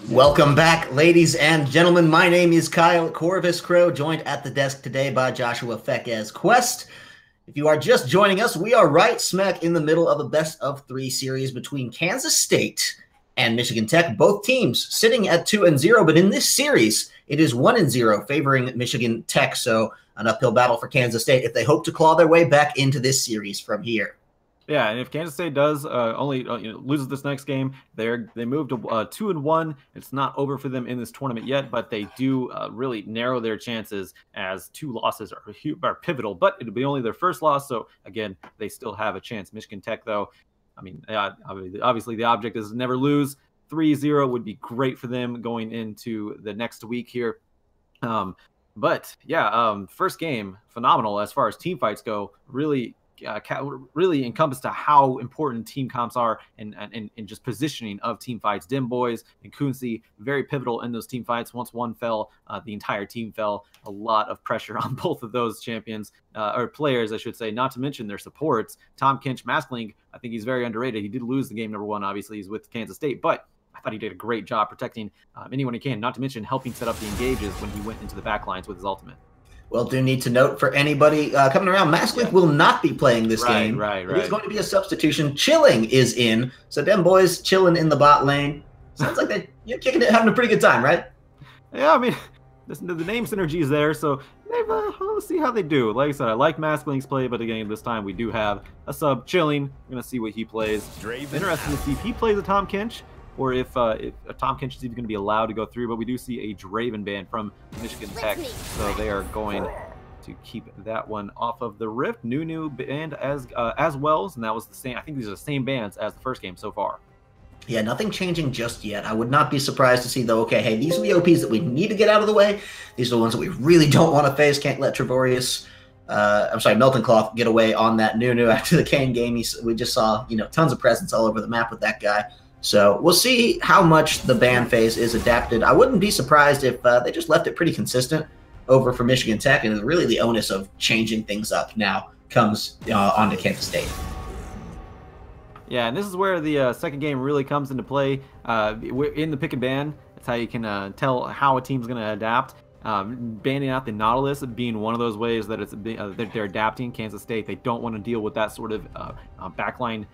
Welcome back, ladies and gentlemen. My name is Kyle Corvus Crow, joined at the desk today by Joshua Fekez Quest. If you are just joining us, we are right smack in the middle of a best-of-3 series between Kansas State and Michigan Tech. Both teams sitting at 2-0, but in this series, it is 1-0 favoring Michigan Tech. So an uphill battle for Kansas State if they hope to claw their way back into this series from here. Yeah, and if Kansas State does only loses this next game, they move to 2-1. It's not over for them in this tournament yet, but they do really narrow their chances as 2 losses are pivotal. But it'll be only their first loss, so again, they still have a chance. Michigan Tech, though, I mean, obviously the object is never lose. 3-0 would be great for them going into the next week here. But yeah, first game phenomenal as far as team fights go. Really encompassed to how important team comps are and just positioning of team fights. Dim Boys and Kunze very pivotal in those team fights. Once one fell, the entire team fell. A lot of pressure on both of those champions or players, I should say, not to mention their supports. Tom Kinch Maskling, I think he's very underrated. He did lose the game number 1. Obviously, he's with Kansas State, but I thought he did a great job protecting anyone he can, not to mention helping set up the engages when he went into the back lines with his ultimate. Well, do need to note for anybody coming around, Masklink will not be playing this game. Right. It's going to be a substitution. Chilling is in. So them boys chilling in the bot lane. Sounds like you're kicking it, having a pretty good time, right? Yeah, I mean, the name synergy is there, so we'll see how they do. Like I said, I like Masklink's play, but again, this time we do have a sub Chilling. We're going to see what he plays. Interesting to see if he plays a Tom Kinch, or if Tom Kinch is even going to be allowed to go through. But we do see a Draven ban from Michigan Tech, so they are going to keep that one off of the Rift. New band as well, and that was the same. I think these are the same bands as the first game so far. Yeah, nothing changing just yet. I would not be surprised to see, though, okay, hey, these are the OPs that we need to get out of the way. These are the ones that we really don't want to face. Can't let Melton Cloth get away on that New after the Kane game. We just saw, tons of presence all over the map with that guy. So we'll see how much the ban phase is adapted. I wouldn't be surprised if they just left it pretty consistent over for Michigan Tech, and really the onus of changing things up now comes onto Kansas State. Yeah, and this is where the second game really comes into play. In the pick and ban, that's how you can tell how a team's going to adapt. Banning out the Nautilus being one of those ways that that they're adapting. Kansas State, they don't want to deal with that sort of backline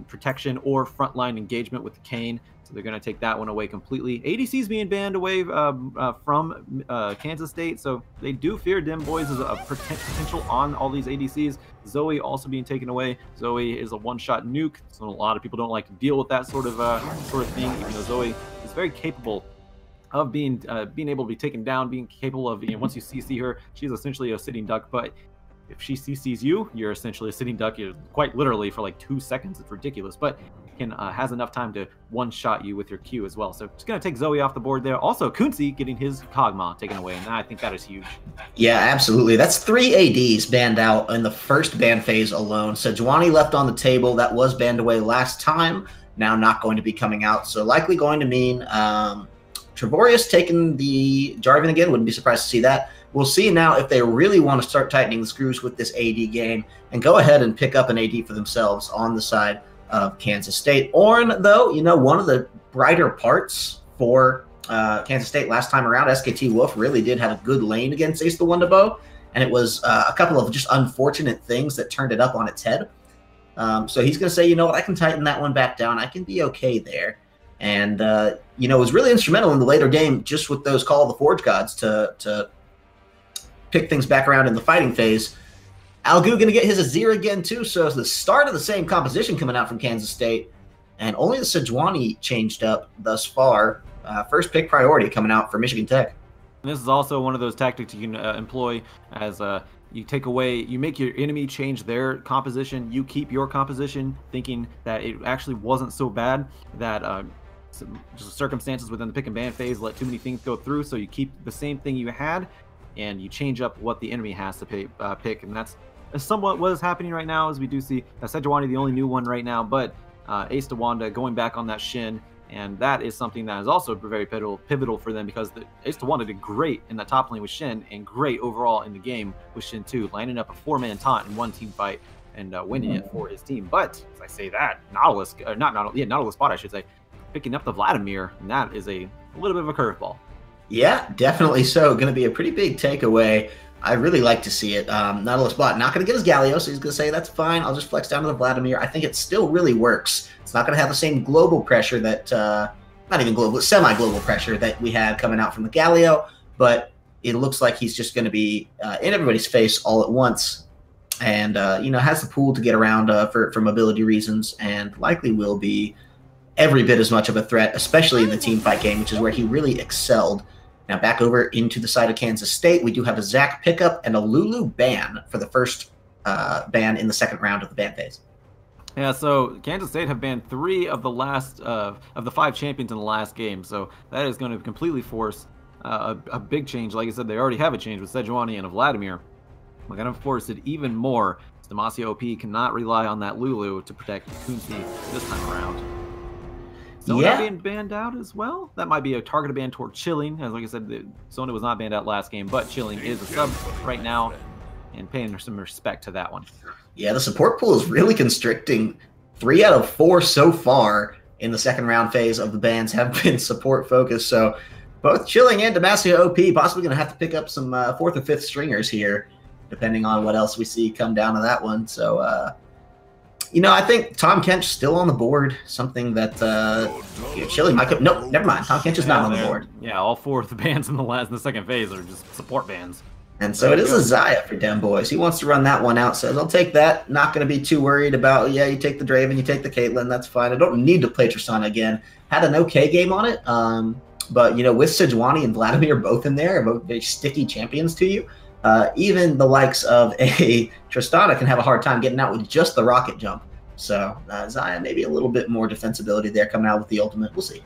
protection or frontline engagement with the Kane, so they're going to take that one away completely. ADC's being banned away from Kansas State, so they do fear Dim Boys as a potential on all these ADCs. Zoe also being taken away. Zoe is a one-shot nuke, so a lot of people don't like to deal with that sort of thing, even though Zoe is very capable of being able to be taken down, being capable of, once you CC her, she's essentially a sitting duck, but if she CCs you, you're essentially a sitting duck. You're quite literally for like 2 seconds. It's ridiculous, but has enough time to one-shot you with your Q as well. So just going to take Zoe off the board there. Also, Kunze getting his Kog'Maw taken away, and I think that is huge. Yeah, absolutely. That's 3 ADs banned out in the first ban phase alone. Sejuani left on the table. That was banned away last time. Now not going to be coming out. So likely going to mean Trevorius taking the Jarvan again. Wouldn't be surprised to see that. We'll see now if they really want to start tightening the screws with this AD game and go ahead and pick up an AD for themselves on the side of Kansas State. Ornn, though, one of the brighter parts for Kansas State last time around, SKT Wolf really did have a good lane against Ace the Wonderbow, and it was a couple of just unfortunate things that turned it up on its head. So he's going to say, I can tighten that one back down. I can be okay there. And, was really instrumental in the later game just with those Call of the Forge Gods to pick things back around in the fighting phase. Algu going to get his Azir again, too, so it's the start of the same composition coming out from Kansas State, and only the Sejuani changed up thus far. First pick priority coming out for Michigan Tech. And this is also one of those tactics you can employ as you make your enemy change their composition, you keep your composition, thinking that it actually wasn't so bad, that just circumstances within the pick and ban phase let too many things go through, so you keep the same thing you had, and you change up what the enemy has to pick, and that's somewhat what is happening right now, as we do see Sejuani the only new one right now, but Ace Tawanda going back on that Shin, and that is something that is also very pivotal for them, because Ace Tawanda did great in that top lane with Shin, and great overall in the game with Shin too, lining up a 4-man taunt in one team fight and winning it for his team. But as I say that, Nautilus spot, I should say, picking up the Vladimir, and that is a a little bit of a curveball. Yeah, definitely so. Going to be a pretty big takeaway. I really like to see it. Nautilus bot not going to get his Galio, so he's going to say, that's fine. I'll just flex down to the Vladimir. I think it still really works. It's not going to have the same global pressure that, not even global, semi-global pressure that we had coming out from the Galio, but it looks like he's just going to be in everybody's face all at once and, has the pool to get around for mobility reasons and likely will be every bit as much of a threat, especially in the team fight game, which is where he really excelled. Now back over into the side of Kansas State, we do have a Zach pickup and a Lulu ban for the first ban in the second round of the ban phase. Yeah, so Kansas State have banned 3 of the last of the 5 champions in the last game, so that is going to completely force a big change. Like I said, they already have a change with Sejuani and Vladimir. We're going to force it even more. Demacia OP cannot rely on that Lulu to protect Kunzi this time around. Zona being banned out as well. That might be a targeted ban toward Chilling. As like I said, Zona was not banned out last game, but Chilling is a sub right now, and paying some respect to that one. Yeah, the support pool is really constricting. 3 out of 4 so far in the second round phase of the bans have been support focused. So both Chilling and Demacia OP possibly going to have to pick up some 4th or 5th stringers here, depending on what else we see come down to that one. So, I think Tom Kench still on the board. Something that Chilling might. No, never mind. Tom Kench is not on the board. Yeah, all 4 of the bans in the second phase are just support bans. And so it is a Zaya for Dem Boys. He wants to run that one out. Says, I'll take that. Not going to be too worried about, you take the Draven, you take the Caitlyn. That's fine. I don't need to play Tristana again. Had an okay game on it. But, with Sejuani and Vladimir both in there, both very sticky champions to you, even the likes of a Tristana can have a hard time getting out with just the rocket jump. So Zaya maybe a little bit more defensibility there coming out with the ultimate. We'll see.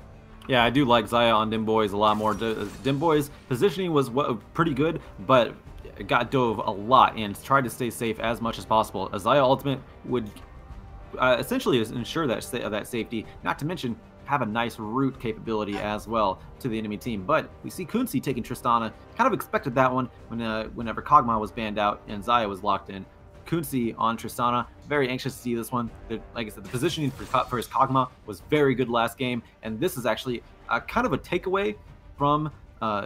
Yeah, I do like Zaya on Dim Boys a lot more. Dim Boys' positioning was pretty good, but it got dove a lot and tried to stay safe as much as possible. A Zaya ultimate would essentially ensure that safety, not to mention have a nice root capability as well to the enemy team. But we see Kunzi taking Tristana. Kind of expected that one whenever Kog'Maw was banned out and Zaya was locked in. Kunzi on Tristana, very anxious to see this one. Like I said, the positioning for his Kog'Maw was very good last game, and this is actually kind of a takeaway from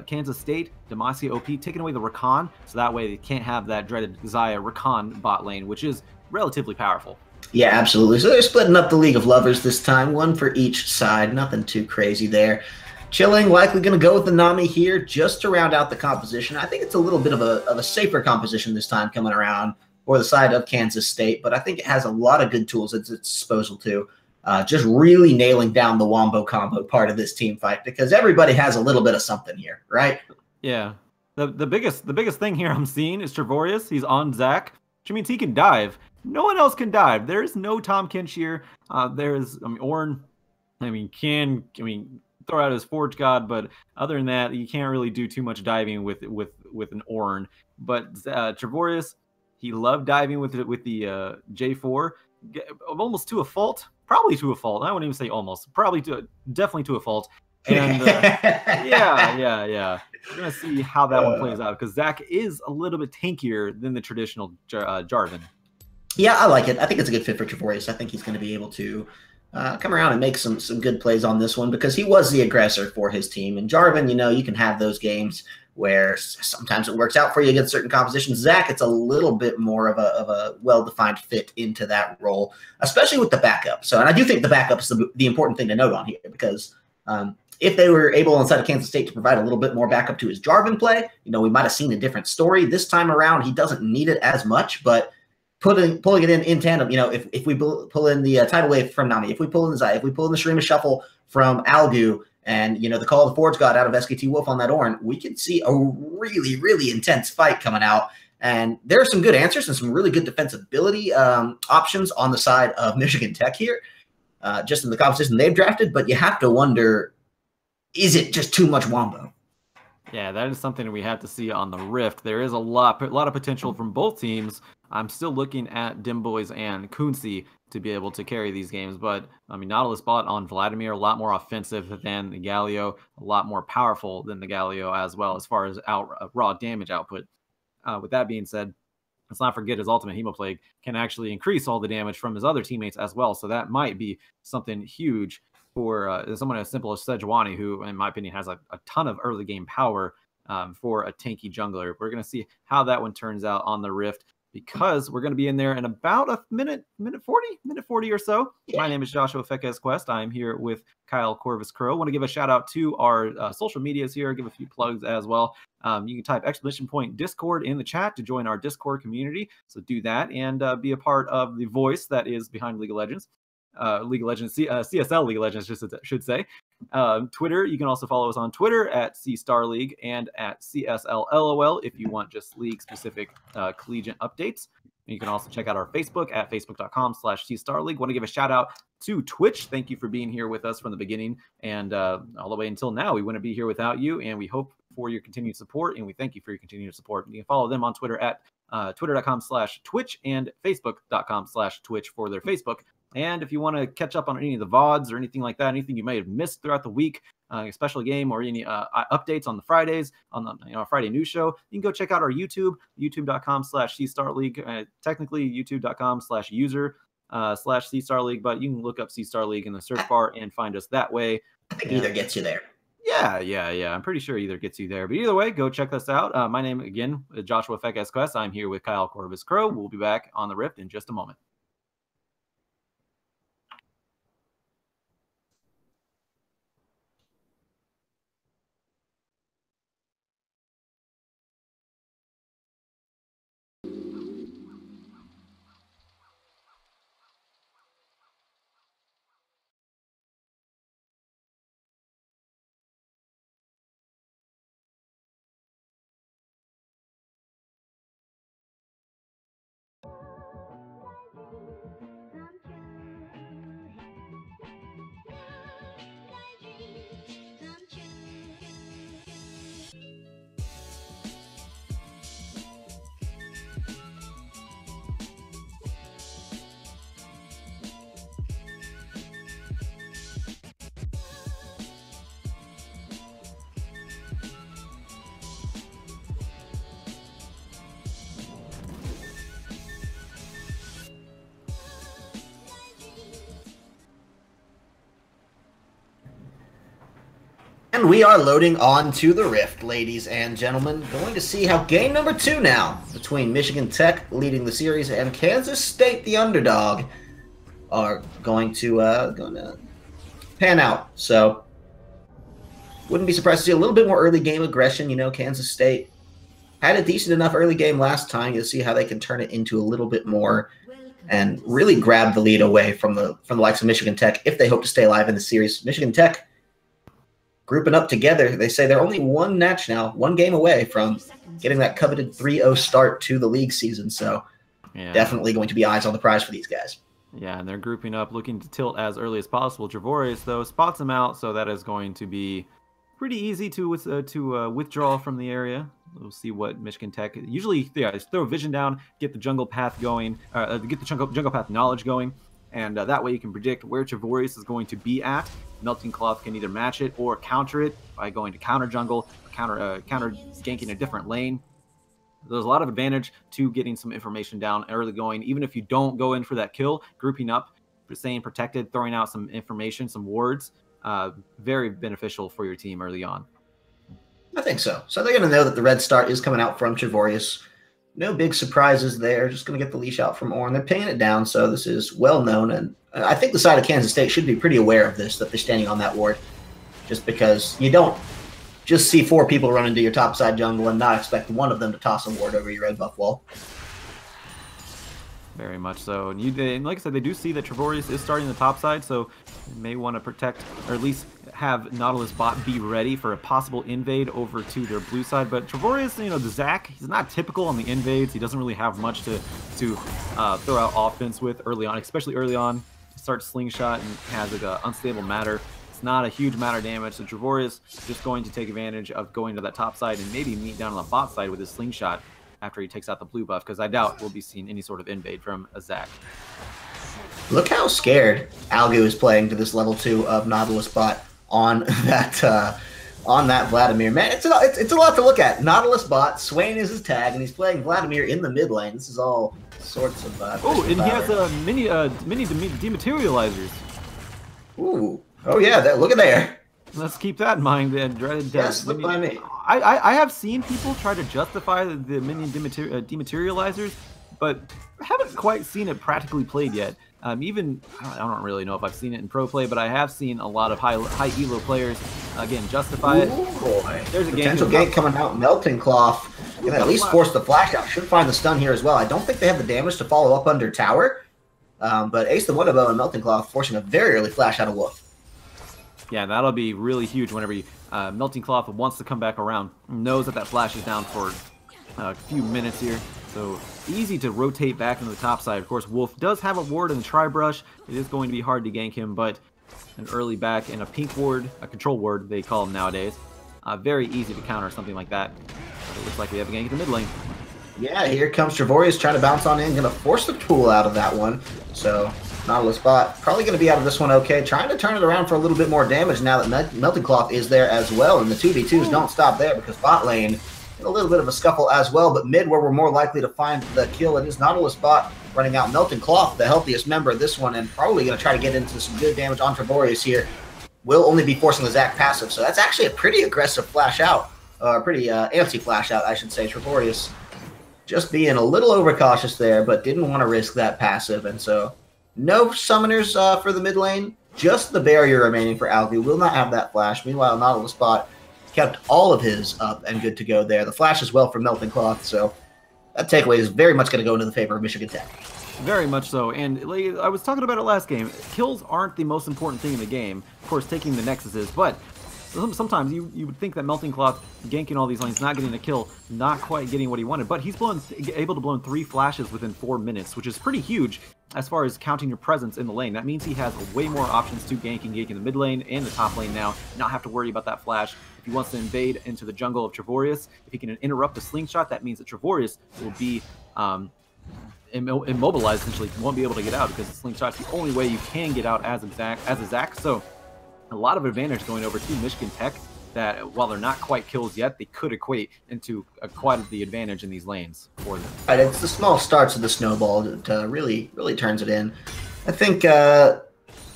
Kansas State. Demacia OP taking away the Rakan, so that way they can't have that dreaded Zaya Rakan bot lane, which is relatively powerful. Yeah, absolutely. So they're splitting up the League of Lovers this time, one for each side. Nothing too crazy there. Chilling, likely going to go with the Nami here just to round out the composition. I think it's a little bit of a safer composition this time coming around for the side of Kansas State, but I think it has a lot of good tools at its disposal too. Just really nailing down the wombo combo part of this team fight because everybody has a little bit of something here, right? Yeah. The biggest thing here I'm seeing is Trevorius. He's on Zach, which means he can dive. No one else can dive. There's no Tom Kench here. Ornn, can throw out his Forge God, but other than that, you can't really do too much diving with an Ornn. But Trevorius, he loved diving with the J4, almost to a fault. Probably to a fault. I wouldn't even say almost. Definitely to a fault. And yeah. We're gonna see how that one plays out because Zach is a little bit tankier than the traditional Jarvan. Yeah, I like it. I think it's a good fit for Trevorius. I think he's going to be able to come around and make some good plays on this one because he was the aggressor for his team. And Jarvan, you can have those games where sometimes it works out for you against certain compositions. Zach, it's a little bit more of a well-defined fit into that role, especially with the backup. So, and I do think the backup is the important thing to note on here because if they were able inside of Kansas State to provide a little bit more backup to his Jarvan play, we might have seen a different story. This time around, he doesn't need it as much, but pulling it in tandem, if we pull in the tidal wave from Nami, if we pull in the Zaya, if we pull in the Shurima Shuffle from Algu, and, the Call of the Forge God out of SKT Wolf on that Ornn, we could see a really, really intense fight coming out. And there are some good answers and some really good defensibility options on the side of Michigan Tech here, just in the competition they've drafted. But you have to wonder, is it just too much wombo? Yeah, that is something we have to see on the Rift. There is a lot of potential from both teams. I'm still looking at Dim Boys and Kunzi to be able to carry these games, but Nautilus bot on Vladimir, a lot more offensive than the Galio, a lot more powerful than the Galio as well as far as raw damage output. With that being said, let's not forget his ultimate Hemoplague can actually increase all the damage from his other teammates as well, so that might be something huge for someone as simple as Sejuani, who, in my opinion, has a ton of early game power for a tanky jungler. We're going to see how that one turns out on the Rift, because we're going to be in there in about a minute 40 or so. Yeah. My name is Joshua Fekes Quest. I'm here with Kyle Corvus Crow. I want to give a shout out to our social medias here, give a few plugs as well. You can type !Discord in the chat to join our Discord community. So do that and be a part of the voice that is behind League of Legends. CSL League of Legends, should say. Twitter, you can also follow us on Twitter at @CStarLeague and at CSLLOL if you want just league-specific collegiate updates. And you can also check out our Facebook at facebook.com/CStarLeague. Want to give a shout out to Twitch. Thank you for being here with us from the beginning and all the way until now. We wouldn't be here without you, and we hope for your continued support, and we thank you for your continued support. You can follow them on Twitter at twitter.com/Twitch and facebook.com/Twitch for their Facebook. And if you want to catch up on any of the VODs or anything like that, anything you may have missed throughout the week, a special game or any updates on the Fridays, on the Friday news show, you can go check out our YouTube, youtube.com/CStarLeague, technically youtube.com/user/CStarLeague, but you can look up CStarLeague in the search bar and find us that way. I think either gets you there. Yeah. I'm pretty sure either gets you there. But either way, go check us out. My name, again, is Joshua Fekes Quest. I'm here with Kyle Corvus Crow. We'll be back on the Rift in just a moment. And we are loading on to the Rift, ladies and gentlemen. Going to see how game number 2 now, between Michigan Tech leading the series and Kansas State, the underdog, are going to pan out. So, wouldn't be surprised to see a little bit more early game aggression. You know, Kansas State had a decent enough early game last time. You'll see how they can turn it into a little bit more and really grab the lead away from the likes of Michigan Tech if they hope to stay alive in the series. Michigan Tech grouping up together. They say they're only one match now, one game away from getting that coveted 3-0 start to the league season. So definitely going to be eyes on the prize for these guys. Yeah, and they're grouping up, looking to tilt as early as possible. Javorius, though, spots him out, so that is going to be pretty easy to withdraw from the area. We'll see what Michigan Tech usually throw vision down, get the jungle path going, get the jungle path knowledge going, and that way you can predict where Javorius is going to be at. Melting Cloth can either match it or counter it by going to counter jungle, counter ganking a different lane. There's a lot of advantage to getting some information down early going, even if you don't go in for that kill, grouping up, staying protected, throwing out some information, some wards, very beneficial for your team early on. I think so. So they're going to know that the red start is coming out from Javorius. No big surprises there. Just going to get the leash out from Ornn. They're paying it down, so this is well known. And I think the side of Kansas State should be pretty aware of this, that they're standing on that ward. Just because you don't just see 4 people run into your top side jungle and not expect one of them to toss a ward over your red buff wall. Very much so. And like I said, they do see that Javorius is starting the top side, so they may want to protect, or at least have Nautilus bot be ready for a possible invade over to their blue side. But Javorius, the Zac, he's not typical on the invades. He doesn't really have much to throw out offense with early on, especially early on. Starts slingshot and has like an unstable matter. It's not a huge matter damage, so Javorius just going to take advantage of going to that top side and maybe meet down on the bot side with his slingshot after he takes out the blue buff, because I doubt we'll be seeing any sort of invade from a Zac. Look how scared Algu is playing to this level 2 of Nautilus bot on that Vladimir. Man, it's a lot to look at. Nautilus bot, Swain is his tag, and he's playing Vladimir in the mid lane. This is all sorts of and he has mini dematerializers. Ooh. Oh yeah, look at there. Let's keep that in mind. And dreaded. Yeah, slipped by me. I have seen people try to justify the minion dematerializers, but I haven't quite seen it practically played yet. Even I don't really know if I've seen it in pro play, but I have seen a lot of high elo players again justify it. Ooh, boy. There's a potential gank coming out. Melting Cloth can at least force the flash out. Should find the stun here as well. I don't think they have the damage to follow up under tower, but Ace the Wonderbow and Melting Cloth forcing a very early flash out of Wolf. Yeah, that'll be really huge whenever Melting Cloth wants to come back around. Knows that flash is down for a few minutes here. So easy to rotate back into the top side. Of course, Wolf does have a ward in the Tri-Brush. It is going to be hard to gank him, but an early back and a pink ward, a control ward they call them nowadays. Very easy to counter something like that. But it looks like we have a gank in the mid lane. Yeah, here comes Trevorius trying to bounce on in. Going to force the pool out of that one. So Nautilus bot probably going to be out of this one okay. Trying to turn it around for a little bit more damage now that Melting Cloth is there as well. And the 2v2s don't stop there because bot lane in a little bit of a scuffle as well. But mid, where we're more likely to find the kill, it is Nautilus bot running out. Melting Cloth, the healthiest member of this one, and probably going to try to get into some good damage on Trevorius here. Will only be forcing the Zac passive. So that's actually a pretty aggressive flash out. Pretty anti-flash out, I should say. Trevorius just being a little overcautious there, but didn't want to risk that passive. And so no summoners for the mid lane. Just the barrier remaining for Algu. Will not have that flash. Meanwhile, Nautilus bot kept all of his up and good to go there. The flash as well from Melting Cloth. So that takeaway is very much going to go into the favor of Michigan Tech. Very much so. And like, I was talking about it last game. Kills aren't the most important thing in the game. Of course, taking the Nexus is, but sometimes you would think that Melting Cloth ganking all these lanes, not getting a kill, not quite getting what he wanted, but he's able to blow 3 flashes within 4 minutes, which is pretty huge as far as counting your presence in the lane. That means he has way more options to gank in the mid lane and the top lane now, not have to worry about that flash. If he wants to invade into the jungle of Trevorius, if he can interrupt the slingshot, that means that Trevorius will be immobilized, essentially. He won't be able to get out because the slingshot's the only way you can get out as a Zac. So a lot of advantage going over to Michigan Tech that, while they're not quite kills yet, they could equate into quite the advantage in these lanes for them. Right, it's the small starts of the snowball that really turns it in. I think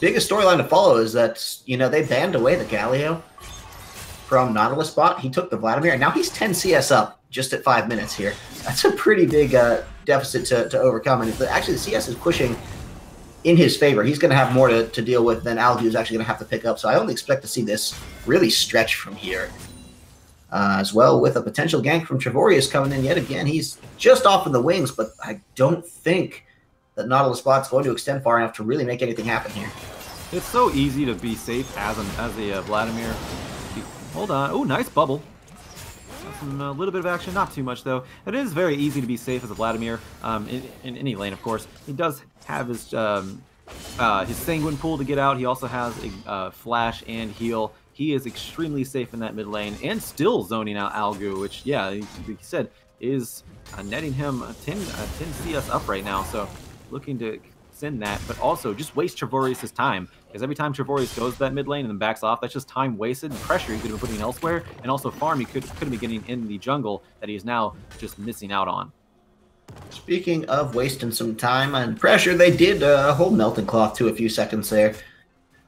biggest storyline to follow is that, they banned away the Galio from Nautilus bot. He took the Vladimir, and now he's 10 CS up just at 5 minutes here. That's a pretty big deficit to overcome, and actually the CS is pushing in his favor. He's going to have more to deal with than Algu is actually going to have to pick up. So I only expect to see this really stretch from here. As well, with a potential gank from Trevorius coming in yet again. He's just off in the wings, but I don't think that Nautilus bot's going to extend far enough to really make anything happen here. It's so easy to be safe as a Vladimir. Hold on. Oh, nice bubble. A little bit of action, not too much though. It is very easy to be safe as a Vladimir in any lane, of course. He does have his Sanguine pool to get out. He also has a flash and heal. He is extremely safe in that mid lane and still zoning out Algu, which, yeah, like you said, is netting him 10 CS up right now. So looking to send that, but also just waste Trevorius' time, because every time Trevorius goes to that mid lane and then backs off, that's just time wasted and pressure he could have been putting elsewhere, and also farm he could have been getting in the jungle that he is now just missing out on. Speaking of wasting some time and pressure, they did hold Melting Cloth to a few seconds there.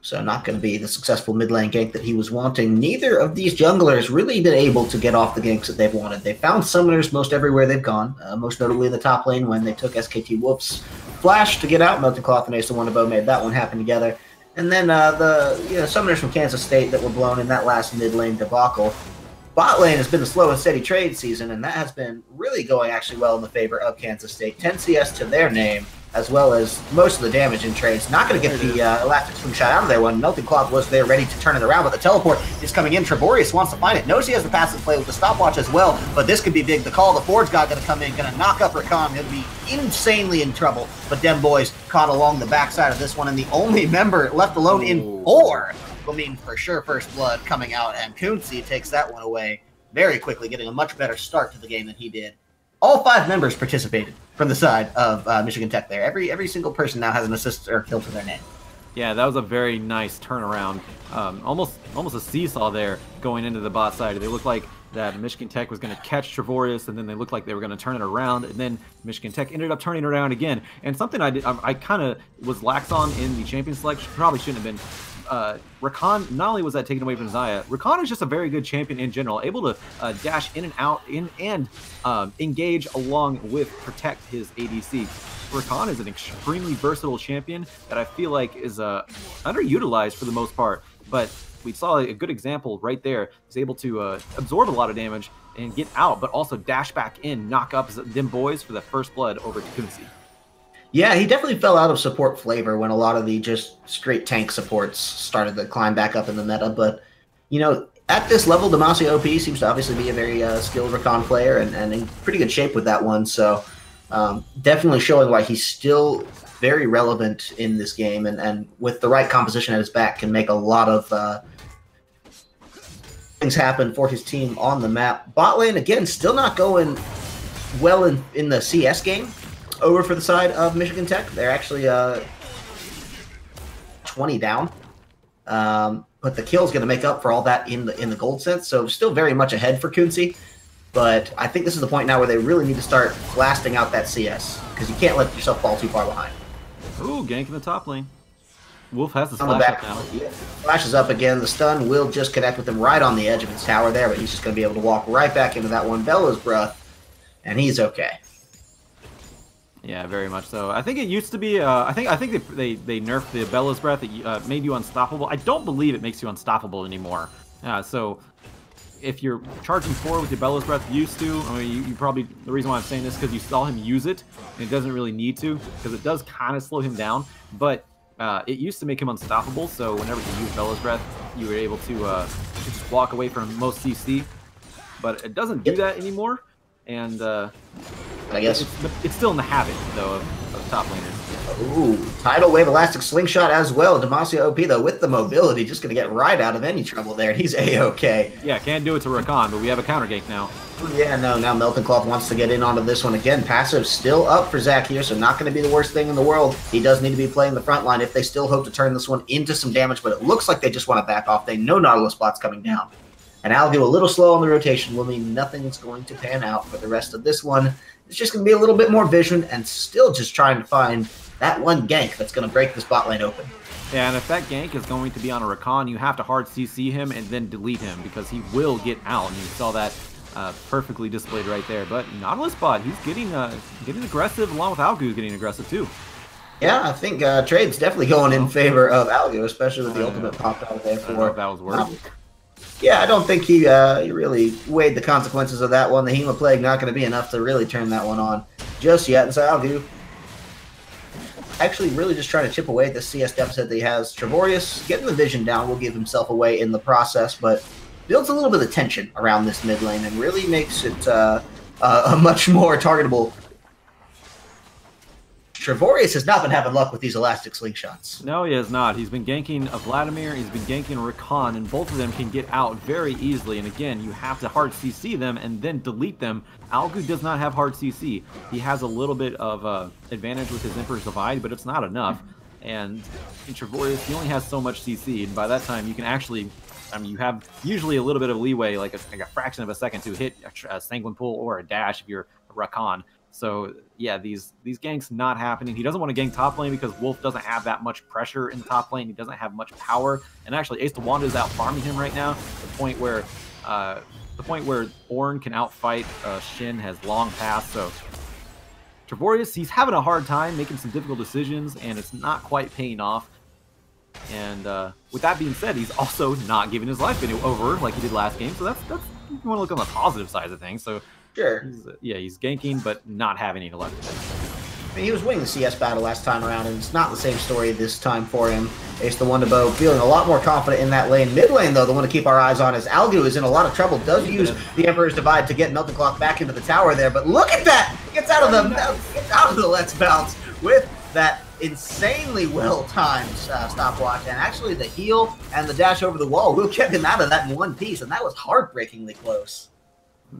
So not going to be the successful mid lane gank that he was wanting. Neither of these junglers really been able to get off the ganks that they've wanted. They found summoners most everywhere they've gone, most notably in the top lane when they took SKT Wolf's flash to get out. Melting Cloth and Ace the Wonderbow made that one happen together. And then the summoners from Kansas State that were blown in that last mid lane debacle. Bot lane has been the slow and steady trade season, and that has been really going actually well in the favor of Kansas State. 10 CS to their name, as well as most of the damage in trades. Not going to get the elastic slingshot out of there when Melting Cloth was there ready to turn it around, but the teleport is coming in. Trevorius wants to find it. Knows he has the passive play with the stopwatch as well, but this could be big. The call of the Forge God going to come in, going to knock up Rakan. Going to be insanely in trouble, but them boys caught along the backside of this one, and the only member left alone in 4 will mean for sure first blood coming out, and Kunzi takes that one away very quickly, getting a much better start to the game than he did. All 5 members participated from the side of Michigan Tech there. Every single person now has an assist or kill to their name. Yeah, that was a very nice turnaround. Almost a seesaw there going into the bot side. They looked like that Michigan Tech was going to catch Trevorius, and then they looked like they were going to turn it around, and then Michigan Tech ended up turning it around again. And something I kind of was lax on in the champion selection, probably shouldn't have been. Rakan, not only was that taken away from Zaya, Rakan is just a very good champion in general, able to dash in and out and engage along with protect his ADC. Rakan is an extremely versatile champion that I feel like is underutilized for the most part, but we saw a good example right there. He's able to absorb a lot of damage and get out, but also dash back in, knock up them boys for the first blood over to Kunzi. Yeah, he definitely fell out of support flavor when a lot of the just straight tank supports started to climb back up in the meta. But, you know, at this level, Demacia OP seems to obviously be a very skilled Rakan player and in pretty good shape with that one. So definitely showing why he's still very relevant in this game and with the right composition at his back can make a lot of things happen for his team on the map. Bot lane, again, still not going well in the CS game. Over for the side of Michigan Tech. They're actually 20 down. But the kill's going to make up for all that in the gold sense. So still very much ahead for Kunzi. But I think this is the point now where they really need to start blasting out that CS. Because you can't let yourself fall too far behind. Ooh, gank in the top lane. Wolf has the splash up now. Yeah, flashes up again. The stun will just connect with him right on the edge of his tower there. But he's just going to be able to walk right back into that one. Bella's breath. And he's okay. Yeah, very much so. I think it used to be. I think they nerfed the Bella's Breath. It made you unstoppable. I don't believe it makes you unstoppable anymore. So if you're charging 4 with your Bella's Breath, used to. I mean, you probably, the reason why I'm saying this is because you saw him use it, and it doesn't really need to because it does kind of slow him down. But it used to make him unstoppable. So whenever you use Bella's Breath, you were able to just walk away from most CC. But it doesn't do that anymore. And I guess it's still in the habit, though, of top laners. Ooh, tidal wave elastic slingshot as well. Demacia OP, though, with the mobility, just going to get right out of any trouble there. He's A-okay. Yeah, can't do it to Rakan, but we have a counter gank now. Yeah, no, now Melting Cloth wants to get in onto this one again. Passive still up for Zach here, so not going to be the worst thing in the world. He does need to be playing the front line if they still hope to turn this one into some damage, but it looks like they just want to back off. They know Nautilus bot's coming down. And Algu a little slow on the rotation will mean nothing's going to pan out for the rest of this one. It's just going to be a little bit more vision and still just trying to find that one gank that's going to break this bot lane open. Yeah, and if that gank is going to be on a Rakan, you have to hard CC him and then delete him because he will get out. And you saw that perfectly displayed right there. But Nautilus bot, he's getting aggressive along with Algu getting aggressive too. Yeah, I think trade's definitely going in favor of Algu, especially with the ultimate popped out there for. I don't know if that was worth it. Yeah, I don't think he really weighed the consequences of that one. The Hema Plague not going to be enough to really turn that one on just yet. And so Algu actually really just trying to chip away at the CS deficit that he has. Trevorius getting the vision down will give himself away in the process, but builds a little bit of tension around this mid lane and really makes it a much more targetable. Trevorius has not been having luck with these elastic slingshots. No, he has not. He's been ganking a Vladimir, he's been ganking a Rakan, and both of them can get out very easily. And again, you have to hard CC them and then delete them. Algu does not have hard CC. He has a little bit of advantage with his Emperor's Divide, but it's not enough. And in Trevorius, he only has so much CC, and by that time, you can actually, I mean, you have usually a little bit of leeway, like a fraction of a second to hit a Sanguine Pull or a dash if you're a Rakan. So yeah, these ganks not happening. He doesn't want to gank top lane because Wolf doesn't have that much pressure in the top lane. He doesn't have much power, and actually Ace Tawanda is out farming him right now. The point where Ornn can outfight Shin has long passed. So Trevorius, he's having a hard time making some difficult decisions, and it's not quite paying off. And with that being said, he's also not giving his life over like he did last game. So that's you want to look on the positive side of things. So. Sure. He's ganking, but not having any luck. I mean, he was winning the CS battle last time around, and it's not the same story this time for him. Ace the one to bow, feeling a lot more confident in that lane. Mid lane, though, the one to keep our eyes on is Algu is in a lot of trouble. Does use the Emperor's Divide to get Melting Cloth back into the tower there, but look at that! Gets out of the Let's Bounce with that insanely well-timed stopwatch, and actually the heal and the dash over the wall will get him out of that in one piece, and that was heartbreakingly close.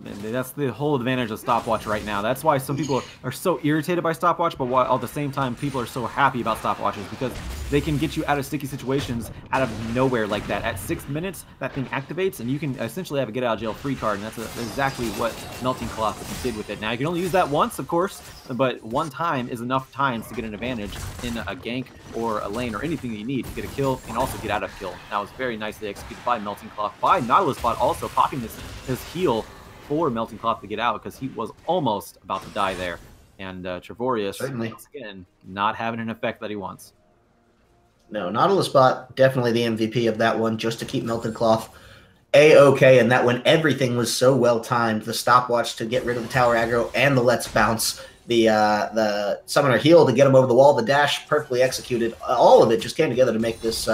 And that's the whole advantage of stopwatch right now. That's why some people are so irritated by stopwatch, but while at the same time people are so happy about stopwatches, because they can get you out of sticky situations out of nowhere like that. At 6 minutes, that thing activates, and you can essentially have a get out of jail free card, and that's exactly what Melting Cloth did with it. Now, you can only use that once, of course, but one time is enough times to get an advantage in a gank or a lane or anything that you need to get a kill and also get out of kill. That was very nicely executed by Melting Cloth, by Nautilus Bot, also popping his heal for Melting Cloth to get out, because he was almost about to die there. And Trevorius, once again, not having an effect that he wants. No, Nautilus Bot, definitely the MVP of that one, just to keep Melted Cloth A-okay, and that when everything was so well timed, the stopwatch to get rid of the tower aggro and the Let's Bounce, the Summoner heal to get him over the wall, the dash perfectly executed, all of it just came together to make this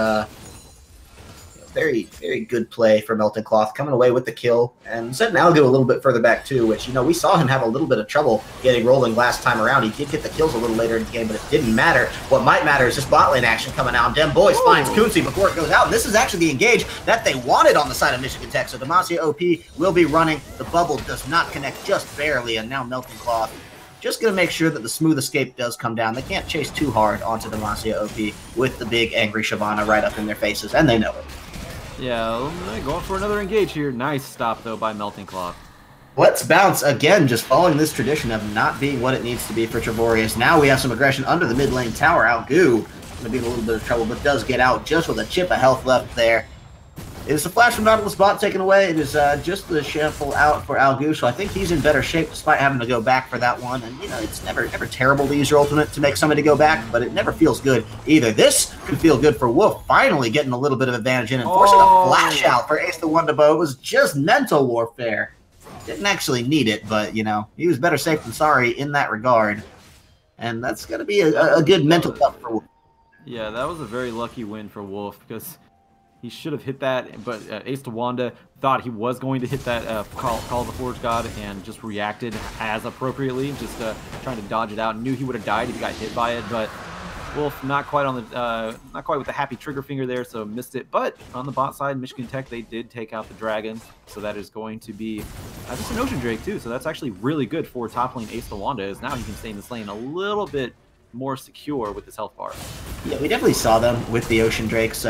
very, very good play for Melting Cloth, coming away with the kill and setting Algo a little bit further back too, which, we saw him have a little bit of trouble getting rolling last time around. He did get the kills a little later in the game, but it didn't matter. What might matter is this bot lane action coming out. Dem Boys finds Kunzi before it goes out, and this is actually the engage that they wanted on the side of Michigan Tech. So Demacia OP will be running. The bubble does not connect, just barely, and now Melting Cloth just going to make sure that the smooth escape does come down. They can't chase too hard onto Demacia OP with the big angry Shyvana right up in their faces, and they know it. Yeah, going for another engage here. Nice stop, though, by Melting Cloth. Let's Bounce, again, just following this tradition of not being what it needs to be for Trevorius. Now we have some aggression under the mid lane tower. Algoo going to be in a little bit of trouble, but does get out just with a chip of health left there. It is a flash from Nautilus Bot taken away. It is just the shuffle out for Algoo, so I think he's in better shape despite having to go back for that one. And, it's never terrible to use your ultimate to make somebody go back, but it never feels good either. This could feel good for Wolf, finally getting a little bit of advantage in and forcing a flash out for Ace the Wonderbow. It was just mental warfare. Didn't actually need it, but, he was better safe than sorry in that regard. And that's going to be a good mental buff for Wolf. Yeah, that was a very lucky win for Wolf, because he should have hit that, but Ace to Wanda thought he was going to hit that call of the Forge God and just reacted as appropriately, just trying to dodge it out. Knew he would have died if he got hit by it, but Wolf not quite with the happy trigger finger there, so missed it. But on the bot side, Michigan Tech, they did take out the Dragon, so that is going to be just an Ocean Drake too. So that's actually really good for top lane Ace to Wanda, as now he can stay in this lane a little bit more secure with his health bar. Yeah, we definitely saw them with the Ocean Drakes,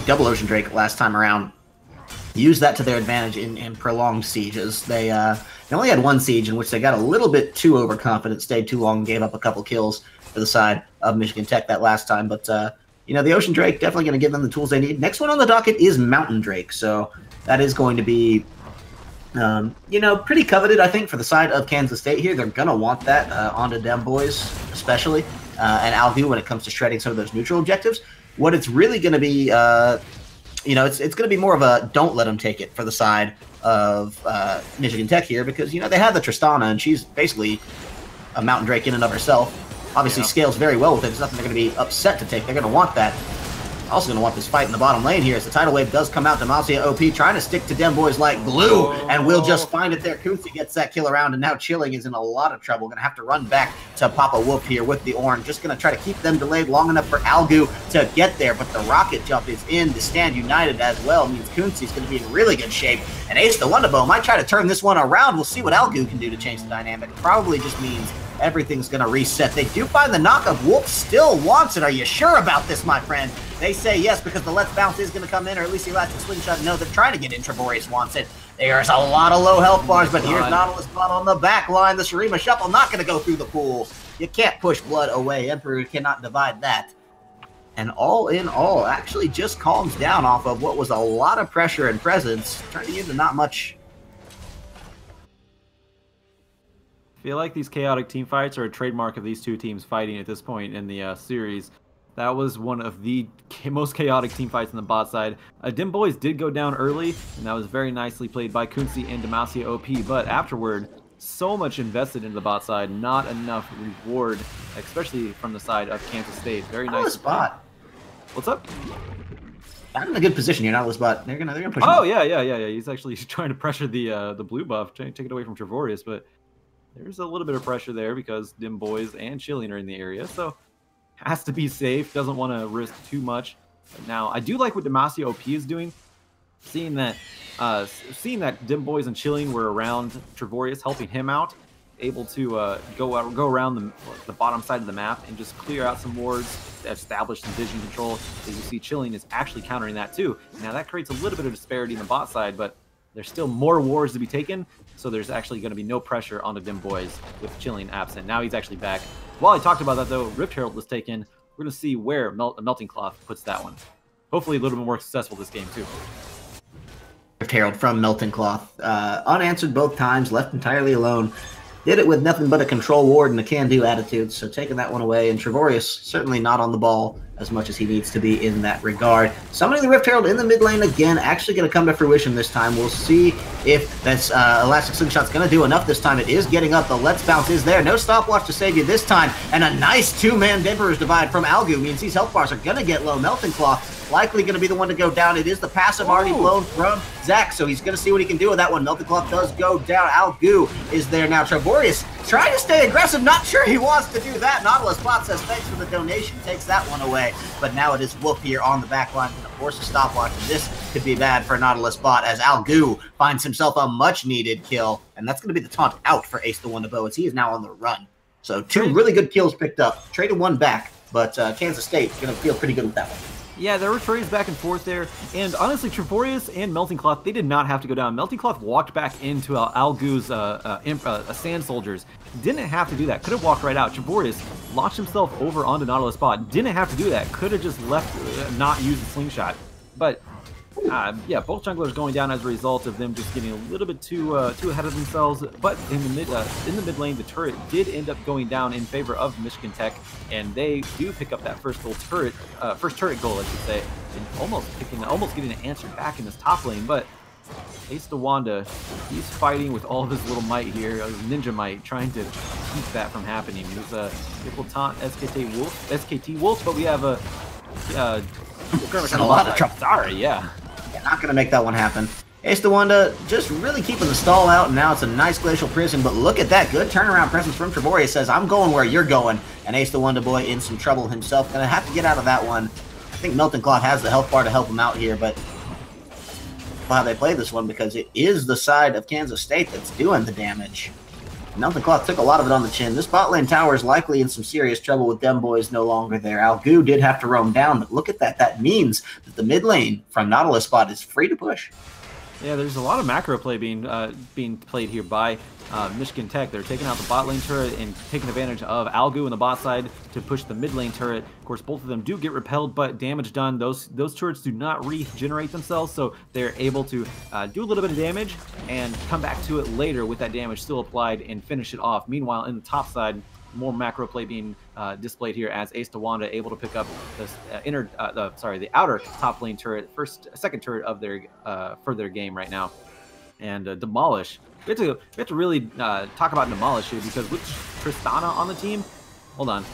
double Ocean Drake last time around. Use that to their advantage in prolonged sieges. They only had one siege in which they got a little bit too overconfident, stayed too long, gave up a couple kills for the side of Michigan Tech that last time. But, the Ocean Drake definitely going to give them the tools they need. Next one on the docket is Mountain Drake, so that is going to be pretty coveted, I think, for the side of Kansas State here. They're going to want that onto Dem Boys, especially, and Algoo when it comes to shredding some of those neutral objectives. What it's really going to be, it's going to be more of a don't let them take it for the side of Michigan Tech here, because, they have the Tristana, and she's basically a Mountain Drake in and of herself. Obviously scales very well with it. It's nothing they're going to be upset to take. They're going to want that. Also going to want this fight in the bottom lane here as the tidal wave does come out. Demacia OP trying to stick to Dem Boys like glue, and we'll just find it there. Kunzi gets that kill around, and now Chilling is in a lot of trouble. Going to have to run back to Papa Wolf here with the Ornn. Just going to try to keep them delayed long enough for Algoo to get there, but the rocket jump is in to stand united as well. It means Kunzi's going to be in really good shape, and Ace the Wonderbow might try to turn this one around. We'll see what Algoo can do to change the dynamic. Probably just means everything's going to reset. They do find the knockup. Wolf still wants it. Are you sure about this, my friend? They say yes, because the Let's Bounce is going to come in, or at least the Elastic Slingshot. No, they're trying to get in. Trevorius wants it. There's a lot of low health bars, but here's Nautilus Bot on the back line. The Shurima Shuffle not going to go through the pool. You can't push blood away. Emperor cannot divide that. And all in all, actually just calms down off of what was a lot of pressure and presence, turning into not much. I feel like these chaotic team fights are a trademark of these two teams fighting at this point in the series. That was one of the most chaotic team fights on the bot side. Dim Boys did go down early, and that was very nicely played by Kunzi and Demacia OP, but afterward, so much invested into the bot side, not enough reward, especially from the side of Kansas State. Very nice spot. What's up? I'm in a good position here, Nautilus Bot. They're gonna push. Oh yeah. He's actually trying to pressure the blue buff, trying to take it away from Trevorius, but there's a little bit of pressure there because Dim Boys and Chilling are in the area, so has to be safe, doesn't want to risk too much. But now, I do like what Demacia OP is doing, seeing that seeing that Dim Boys and Chilling were around Trevorius, helping him out, able to go around the bottom side of the map and just clear out some wards, establish some vision control. As you see, Chilling is actually countering that too. Now that creates a little bit of disparity in the bot side, but there's still more wards to be taken, so there's actually going to be no pressure on the Dim Boys with Chilling absent. Now he's actually back. While I talked about that though, Rift Herald was taken. We're going to see where Melting Cloth puts that one. Hopefully a little bit more successful this game too. Rift Herald from Melting Cloth, unanswered both times, left entirely alone. Did it with nothing but a control ward and a can-do attitude, so taking that one away. And Trevorius certainly not on the ball as much as he needs to be in that regard. Summoning the Rift Herald in the mid lane again, actually going to come to fruition this time. We'll see if that's Elastic Slingshot's going to do enough this time. It is getting up. The Let's Bounce is there. No stopwatch to save you this time. And a nice two-man Emperor's Divide from Algu means these health bars are going to get low. Melting Cloth likely going to be the one to go down. It is the passive already blown from Zach, so he's going to see what he can do with that one. Melting Cloth does go down. Algu is there now. Trevorius trying to stay aggressive. Not sure he wants to do that. Nautilus Bot says thanks for the donation. Takes that one away. But now it is Wolf here on the back line. Going to force a stopwatch. And this could be bad for Nautilus Bot as Algu finds himself a much-needed kill. And that's going to be the taunt out for Ace the Wonderbow as he is now on the run. So two really good kills picked up. Traded one back, but Kansas State going to feel pretty good with that one. Yeah, there were trades back and forth there, and honestly, Trevorius and Melting Cloth, they did not have to go down. Melting Cloth walked back into Algu's Sand Soldiers. Didn't have to do that. Could have walked right out. Trevorius launched himself over onto Nautilus Bot. Didn't have to do that. Could have just left, not used the slingshot. But yeah, both junglers going down as a result of them just getting a little bit too ahead of themselves. But in the mid lane, the turret did end up going down in favor of Michigan Tech, and they do pick up that first turret goal, I should say, and almost getting an answer back in this top lane. But Ace the Wanda, he's fighting with all of his little might here, his ninja might, trying to keep that from happening. There's a triple taunt SKT Wolf, but we have a lot of trouble. Sorry, yeah. Not going to make that one happen. Ace the Wanda just really keeping the stall out, and now it's a nice Glacial Prison, but look at that. Good turnaround presence from Trevorius. Says, I'm going where you're going, and Ace the Wanda boy in some trouble himself. Going to have to get out of that one. I think Melting Cloth has the health bar to help him out here, but how they play this one because it is the side of Kansas State that's doing the damage. Melting Cloth took a lot of it on the chin. This bot lane tower is likely in some serious trouble with them boys no longer there. Algu did have to roam down, but look at that. That means that the mid lane from Nautilus Bot is free to push. Yeah, there's a lot of macro play being played here by Michigan Tech. They're taking out the bot lane turret and taking advantage of Algu in the bot side to push the mid lane turret. Of course, both of them do get repelled, but damage done. Those turrets do not regenerate themselves, so they're able to do a little bit of damage and come back to it later with that damage still applied and finish it off. Meanwhile, in the top side, more macro play being displayed here as Ace Tawanda able to pick up this the outer top lane turret, second turret of their for their game right now, and demolish. We have to really talk about demolish here because with Tristana on the team, hold on,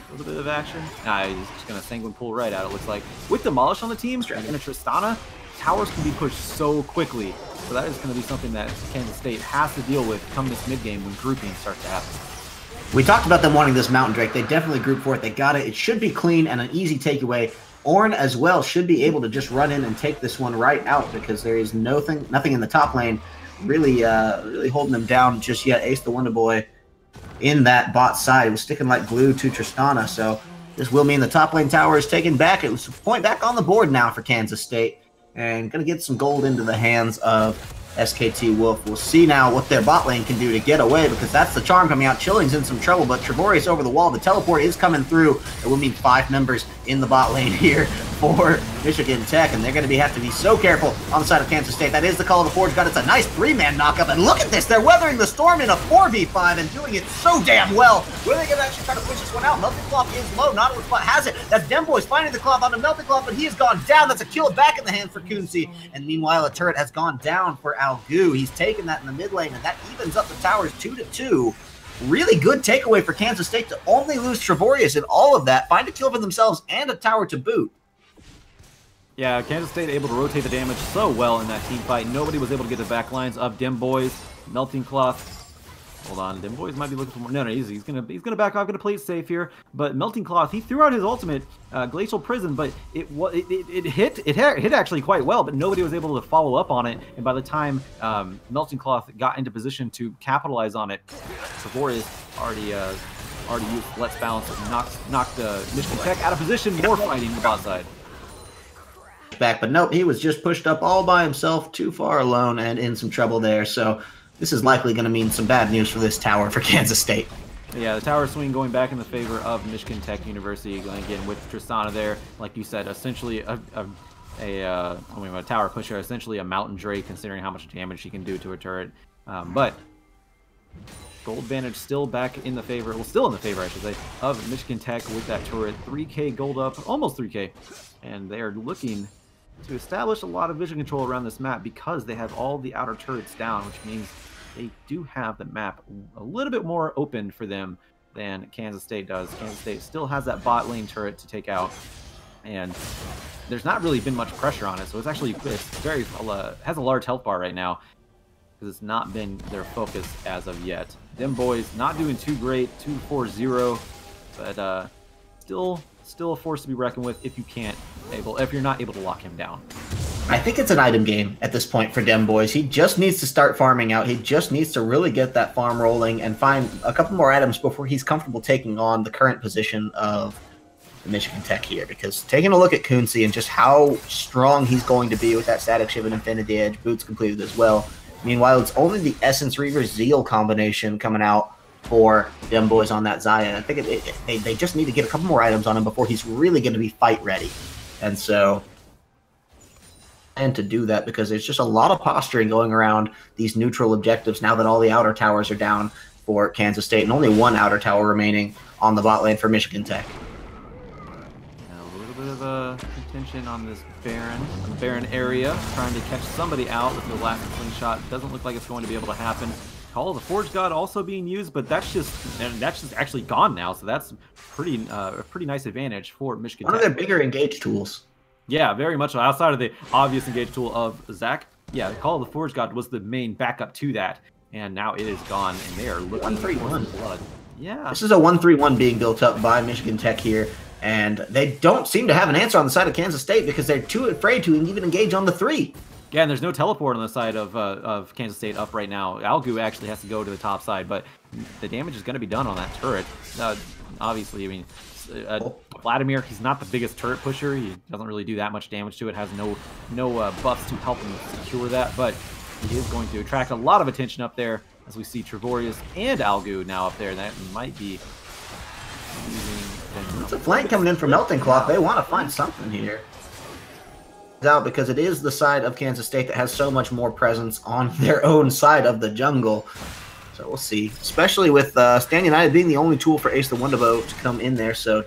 a little bit of action. Nah, he's just gonna sanguine pull right out. It looks like with demolish on the team and a Tristana, towers can be pushed so quickly. So that is going to be something that Kansas State has to deal with come this mid game when grouping starts to happen. We talked about them wanting this Mountain Drake. They definitely group for it. They got it. It should be clean and an easy takeaway. Ornn as well should be able to just run in and take this one right out because there is nothing in the top lane really holding them down just yet. Ace the Wonder Boy in that bot side was sticking like glue to Tristana. So this will mean the top lane tower is taken back. It was a point back on the board now for Kansas State and going to get some gold into the hands of SKT Wolf. We'll see now what their bot lane can do to get away because that's the charm coming out. Chilling's in some trouble, but Trevorius over the wall. The teleport is coming through. It will mean 5 members in the bot lane here for Michigan Tech, and they're going to have to be so careful on the side of Kansas State. That is the call of the Forge God. It's a nice 3-man knockup, and look at this. They're weathering the storm in a 4v5 and doing it so damn well. Where are they going to actually try to push this one out? Melting Cloth is low. Nautilus Bot has it. That's Dem Boys finding the cloth onto Melting Cloth, but he has gone down. That's a kill back in the hand for Kunzi, and meanwhile, a turret has gone down for Algu. He's taken that in the mid lane, and that evens up the towers 2-2. Really good takeaway for Kansas State to only lose Trevorius in all of that, find a kill for themselves and a tower to boot. Yeah, Kansas State able to rotate the damage so well in that team fight. Nobody was able to get the back lines of Dem Boys, Melting Cloth. Hold on, them boys might be looking for more. No, he's gonna back off, gonna play it safe here. But Melting Cloth, he threw out his ultimate, Glacial Prison, but it hit actually quite well, but nobody was able to follow up on it. And by the time Melting Cloth got into position to capitalize on it, Trevorius already used Let's Balance and knocked Michigan Tech out of position. More fighting on the bot side. Back, but nope, he was just pushed up all by himself, too far alone, and in some trouble there. So this is likely going to mean some bad news for this tower for Kansas State. Yeah, the tower swing going back in the favor of Michigan Tech University. Again, with Tristana there, like you said, essentially a tower pusher, essentially a Mountain Drake, considering how much damage she can do to a turret. But gold advantage still back in the favor, well, still in the favor, I should say, of Michigan Tech with that turret. 3K gold up, almost 3K. And they are looking to establish a lot of vision control around this map because they have all the outer turrets down, which means they do have the map a little bit more open for them than Kansas State does. Kansas State still has that bot lane turret to take out, and there's not really been much pressure on it, so it's very has a large health bar right now because it's not been their focus as of yet. Them boys not doing too great, 2-4-0, but still a force to be reckoned with if you're not able to lock him down. I think it's an item game at this point for Dem Boys. He just needs to start farming out. He just needs to really get that farm rolling and find a couple more items before he's comfortable taking on the current position of Michigan Tech here. Because taking a look at Kunze and just how strong he's going to be with that Static Shiv and Infinity Edge, boots completed as well. Meanwhile, it's only the Essence Reaver Zeal combination coming out for Dem Boys on that Xayah. I think they just need to get a couple more items on him before he's really going to be fight ready. And so, and to do that because there's just a lot of posturing going around these neutral objectives now that all the outer towers are down for Kansas State and only one outer tower remaining on the bot lane for Michigan Tech. A little bit of a contention on this Baron area, trying to catch somebody out with the last slingshot. Doesn't look like it's going to be able to happen. Call of the Forge God also being used, but that's just actually gone now, so that's a pretty nice advantage for Michigan Tech. One of their bigger engage tools. Yeah, very much so. Outside of the obvious engage tool of Zach, yeah, the Call of the Forge God was the main backup to that, and now it is gone, and they are looking for some blood. Yeah. This is a 1-3-1 being built up by Michigan Tech here, and they don't seem to have an answer on the side of Kansas State because they're too afraid to even engage on the 3. Yeah, and there's no teleport on the side of Kansas State up right now. Algu actually has to go to the top side, but the damage is going to be done on that turret. Obviously, I mean, Vladimir, he's not the biggest turret pusher. He doesn't really do that much damage to it. Has no buffs to help him secure that, but he is going to attract a lot of attention up there as we see Trevorius and Algu now up there. That might be It's a flank coming in from Melting Cloth. They want to find something here. Out because it is the side of Kansas State that has so much more presence on their own side of the jungle. So we'll see, especially with Stand United being the only tool for Ace the Wonderbow to come in there. So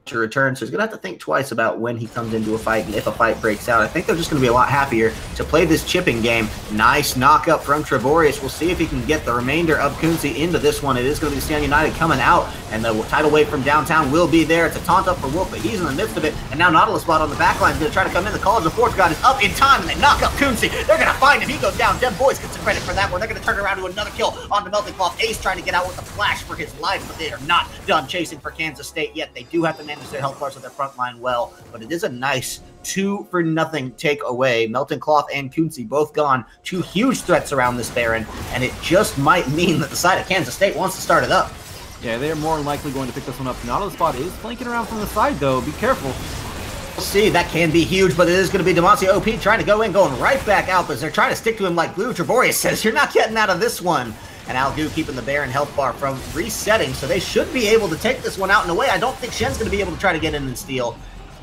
to return, so he's gonna have to think twice about when he comes into a fight and if a fight breaks out. I think they're just gonna be a lot happier to play this chipping game. Nice knock up from Trevorius. We'll see if he can get the remainder of Kunze into this one. It is gonna be Stand United coming out, and the tidal wave from downtown will be there. It's a taunt up for Wolf, but he's in the midst of it, and now Nautilus Bot on the back line is gonna try to come in. The Call of the Forge God is up in time, and they knock up Kunze. They're gonna find him. He goes down. Dem Boys gets the credit for that one. They're gonna turn around to another kill on the Melting Cloth. Ace trying to get out with a flash for his life, but they are not done chasing for Kansas State yet. They do have to manage their health bars of their front line well, but it is a nice 2-for-0 takeaway. Melting Cloth and Kunze both gone. 2 huge threats around this Baron, and it just might mean that the side of Kansas State wants to start it up. Yeah, they're more than likely going to pick this one up. Nautilus Bot is flanking around from the side, though. Be careful. We'll see. That can be huge, but it is going to be Demacia OP trying to go in, going right back out, but they're trying to stick to him like glue. Trevorius says, you're not getting out of this one. And Algu keeping the Baron health bar from resetting, so they should be able to take this one out in a way. I don't think Shen's going to be able to try to get in and steal.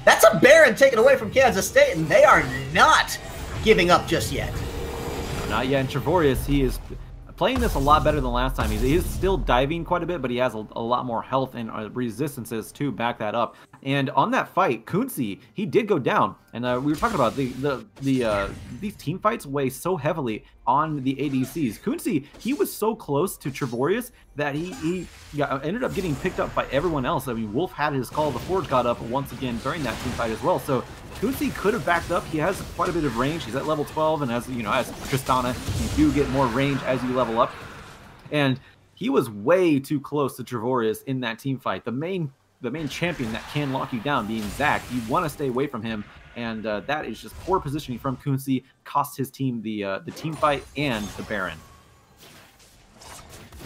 That's a Baron taken away from Kansas State, and they are not giving up just yet. Not yet. And Trevorius, he is playing this a lot better than last time. He is still diving quite a bit, but he has a lot more health and resistances to back that up. And on that fight, Kunze, he did go down. And we were talking about these team fights weigh so heavily on the ADCs. Kunzi, he was so close to Trevorius that he ended up getting picked up by everyone else. I mean, Wolf had his call. The Forge got up once again during that team fight as well. So Kunzi could have backed up. He has quite a bit of range. He's at level 12, and as Tristana, you do get more range as you level up. And he was way too close to Trevorius in that team fight. The main champion that can lock you down being Zac, you want to stay away from him. And that is just poor positioning from Kunzi, cost his team the team fight and the Baron.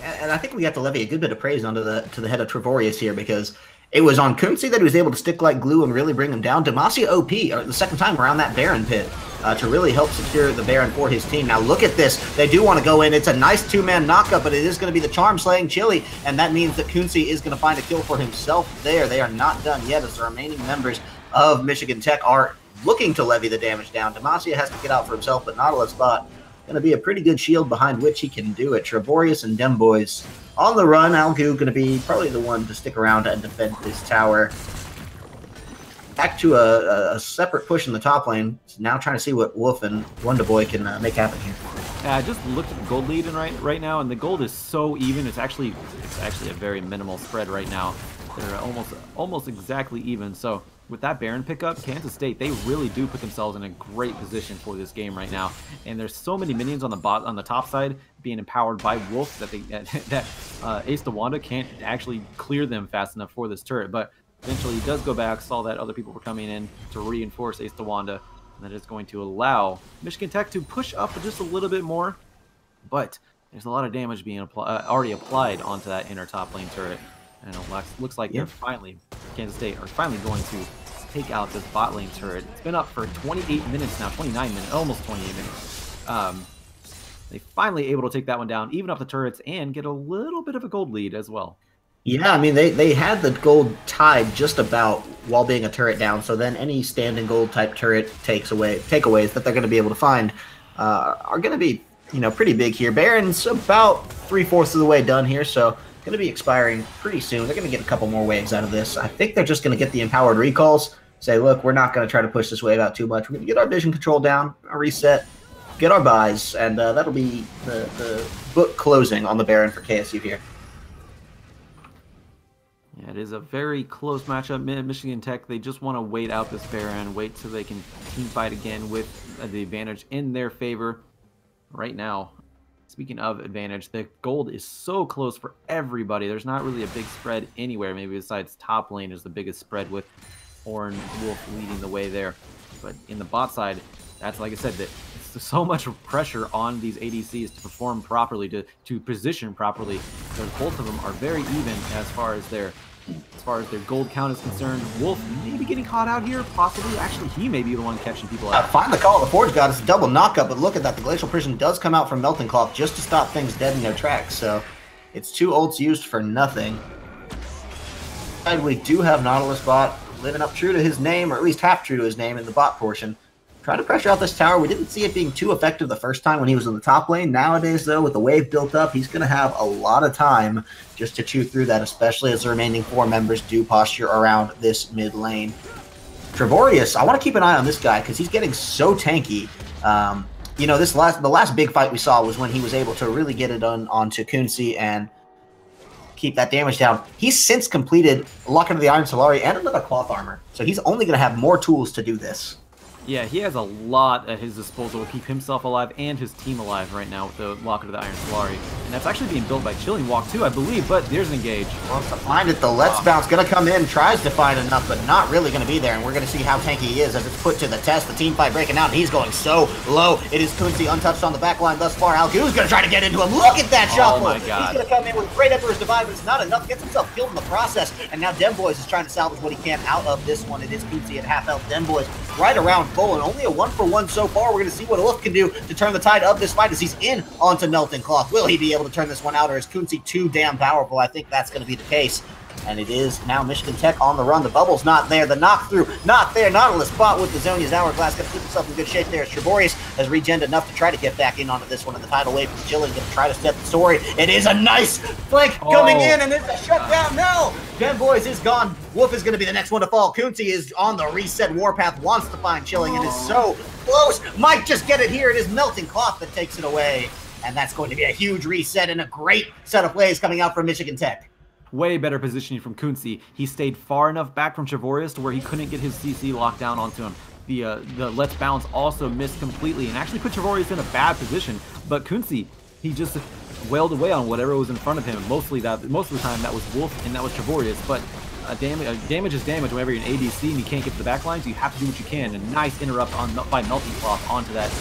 And I think we have to levy a good bit of praise onto the head of Trevorius here, because it was on Kunzi that he was able to stick like glue and really bring him down. Demacia OP, the second time around that Baron pit, to really help secure the Baron for his team. Now look at this. They do want to go in. It's a nice two-man knockup, but it is going to be the Charm slaying Chili, and that means that Kunzi is going to find a kill for himself there. They are not done yet, as the remaining members of Michigan Tech are looking to levy the damage down. Demacia has to get out for himself, but Nautilus bot going to be a pretty good shield behind which he can do it. Trevorius and Demboys on the run. Algu going to be probably the one to stick around and defend this tower. Back to a separate push in the top lane. Now trying to see what Wolf and Wonderboy can make happen here. I just looked at the gold lead right now, and the gold is so even. It's actually a very minimal spread right now. They're almost exactly even. So with that Baron pickup, Kansas State, they really do put themselves in a great position for this game right now. And there's so many minions on the top side being empowered by Wolf that Ace Tawanda can't actually clear them fast enough for this turret. But eventually he does go back, saw that other people were coming in to reinforce Ace Tawanda, and that is going to allow Michigan Tech to push up just a little bit more. But there's a lot of damage being already applied onto that inner top lane turret. And it looks like Kansas State are finally going to take out this bot lane turret. It's been up for 28 minutes now, 29 minutes, almost 28 minutes. They finally able to take that one down, even up the turrets, and get a little bit of a gold lead as well. Yeah, I mean, they had the gold tied just about while being a turret down, so then any standing gold type turret takeaways that they're going to be able to find are going to be, pretty big here. Baron's about 3/4 of the way done here, so going to be expiring pretty soon. They're going to get a couple more waves out of this. I think they're just going to get the empowered recalls, say, look, we're not going to try to push this wave out too much. We're going to get our vision control down, our reset, get our buys, and that'll be the book closing on the Baron for KSU here. Yeah, it is a very close matchup. Michigan Tech, they just want to wait out this Baron, wait till they can team fight again with the advantage in their favor. Right now, speaking of advantage, the gold is so close for everybody. There's not really a big spread anywhere, maybe besides top lane is the biggest spread with Ornn Wolf leading the way there. But in the bot side, that's, like I said, that it's so much pressure on these ADCs to perform properly, to position properly, because both of them are very even as far as their gold count is concerned. Wolf maybe getting caught out here, possibly. Actually, he may be the one catching people out. Find the call. The Forge got us a double knockup, but look at that. The Glacial Prison does come out from Melting Cloth just to stop things dead in their tracks. So it's 2 ults used for nothing. And we do have Nautilus bot living up true to his name, or at least half true to his name in the bot portion. Trying to pressure out this tower. We didn't see it being too effective the first time when he was in the top lane. Nowadays, though, with the wave built up, he's going to have a lot of time just to chew through that, especially as the remaining 4 members do posture around this mid lane. Trevorius, I want to keep an eye on this guy because he's getting so tanky. The last big fight we saw was when he was able to really get it onto Kunzi and keep that damage down. He's since completed Lock into the Iron Solari and another cloth armor, so he's only going to have more tools to do this. Yeah, he has a lot at his disposal to keep himself alive and his team alive right now with the Locket of the Iron Solari. And that's actually being built by Chilling Walk too, I believe, but there's an engage. Wants to find it, the Let's Bounce going to come in, tries to find enough, but not really going to be there, and we're going to see how tanky he is as it's put to the test. The team fight breaking out, and he's going so low. It is Kunzi untouched on the back line thus far. Algu's going to try to get into him. Look at that shot! Oh my God. He's going to come in with Great Emperor's Divide, but it's not enough. Gets himself killed in the process, and now Demboys is trying to salvage what he can out of this one. It is Kunzi at half health. Demboys right around full, and only a 1-for-1 so far. We're going to see what Wolf can do to turn the tide of this fight as he's in onto Melting Cloth. Will he be able to turn this one out, or is Kunzi too damn powerful? I think that's going to be the case. and it is now Michigan Tech on the run. The bubble's not there. The knock through, not there. Nautilus spot with the Zonia's Hourglass. Got to keep himself in good shape there. Treborius has regened enough to try to get back in onto this one, and the tidal wave from Chilling going to try to step the story. It is a nice flank coming in, and it's a shutdown. No! Demboys is gone. Wolf is going to be the next one to fall. Kunti is on the reset warpath, wants to find Chilling, and is so close. Might just get it here. It is Melting Cloth that takes it away. And that's going to be a huge reset and a great set of plays coming out from Michigan Tech. Way better positioning from Kunzi. He stayed far enough back from Treborius to where he couldn't get his CC locked down onto him. The Let's Bounce also missed completely and actually put Treborius in a bad position. But Kunzi, he just wailed away on whatever was in front of him. Most of the time that was Wolf and that was Treborius. But damage is damage whenever you're an ADC and you can't get to the back lines. You have to do what you can. A nice interrupt by Melting Cloth onto that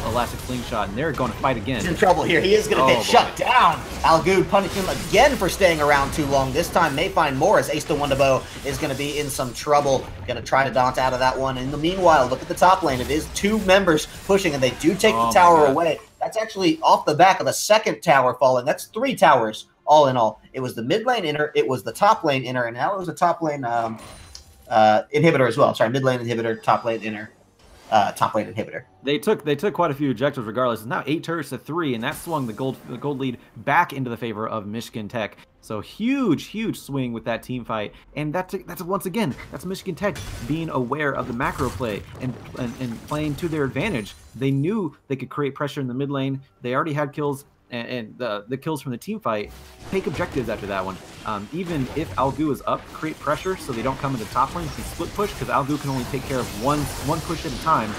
Elastic Slingshot, and they're going to fight again. He's in trouble here. He is going to get shut down. Algood punished him again for staying around too long. This time may find more as Ace to Wonderbow is going to be in some trouble. Going to try to daunt out of that one. In the meanwhile, look at the top lane. It is 2 members pushing, and they do take the tower away. That's actually off the back of the second tower falling. That's 3 towers all in all. It was the mid lane inner, it was the top lane inner, and now it was a top lane inhibitor as well. Sorry, mid lane inhibitor, top lane inner. Top lane inhibitor. They took quite a few objectives regardless. It's now 8 turrets to 3, and that swung the gold lead back into the favor of Michigan Tech. So huge swing with that team fight, and that's once again, that's Michigan Tech being aware of the macro play and playing to their advantage. They knew they could create pressure in the mid lane. They already had kills. And the kills from the team fight, take objectives after that one. Even if Algu is up, create pressure so they don't come into top lane and split push, because Algu can only take care of one push at a time,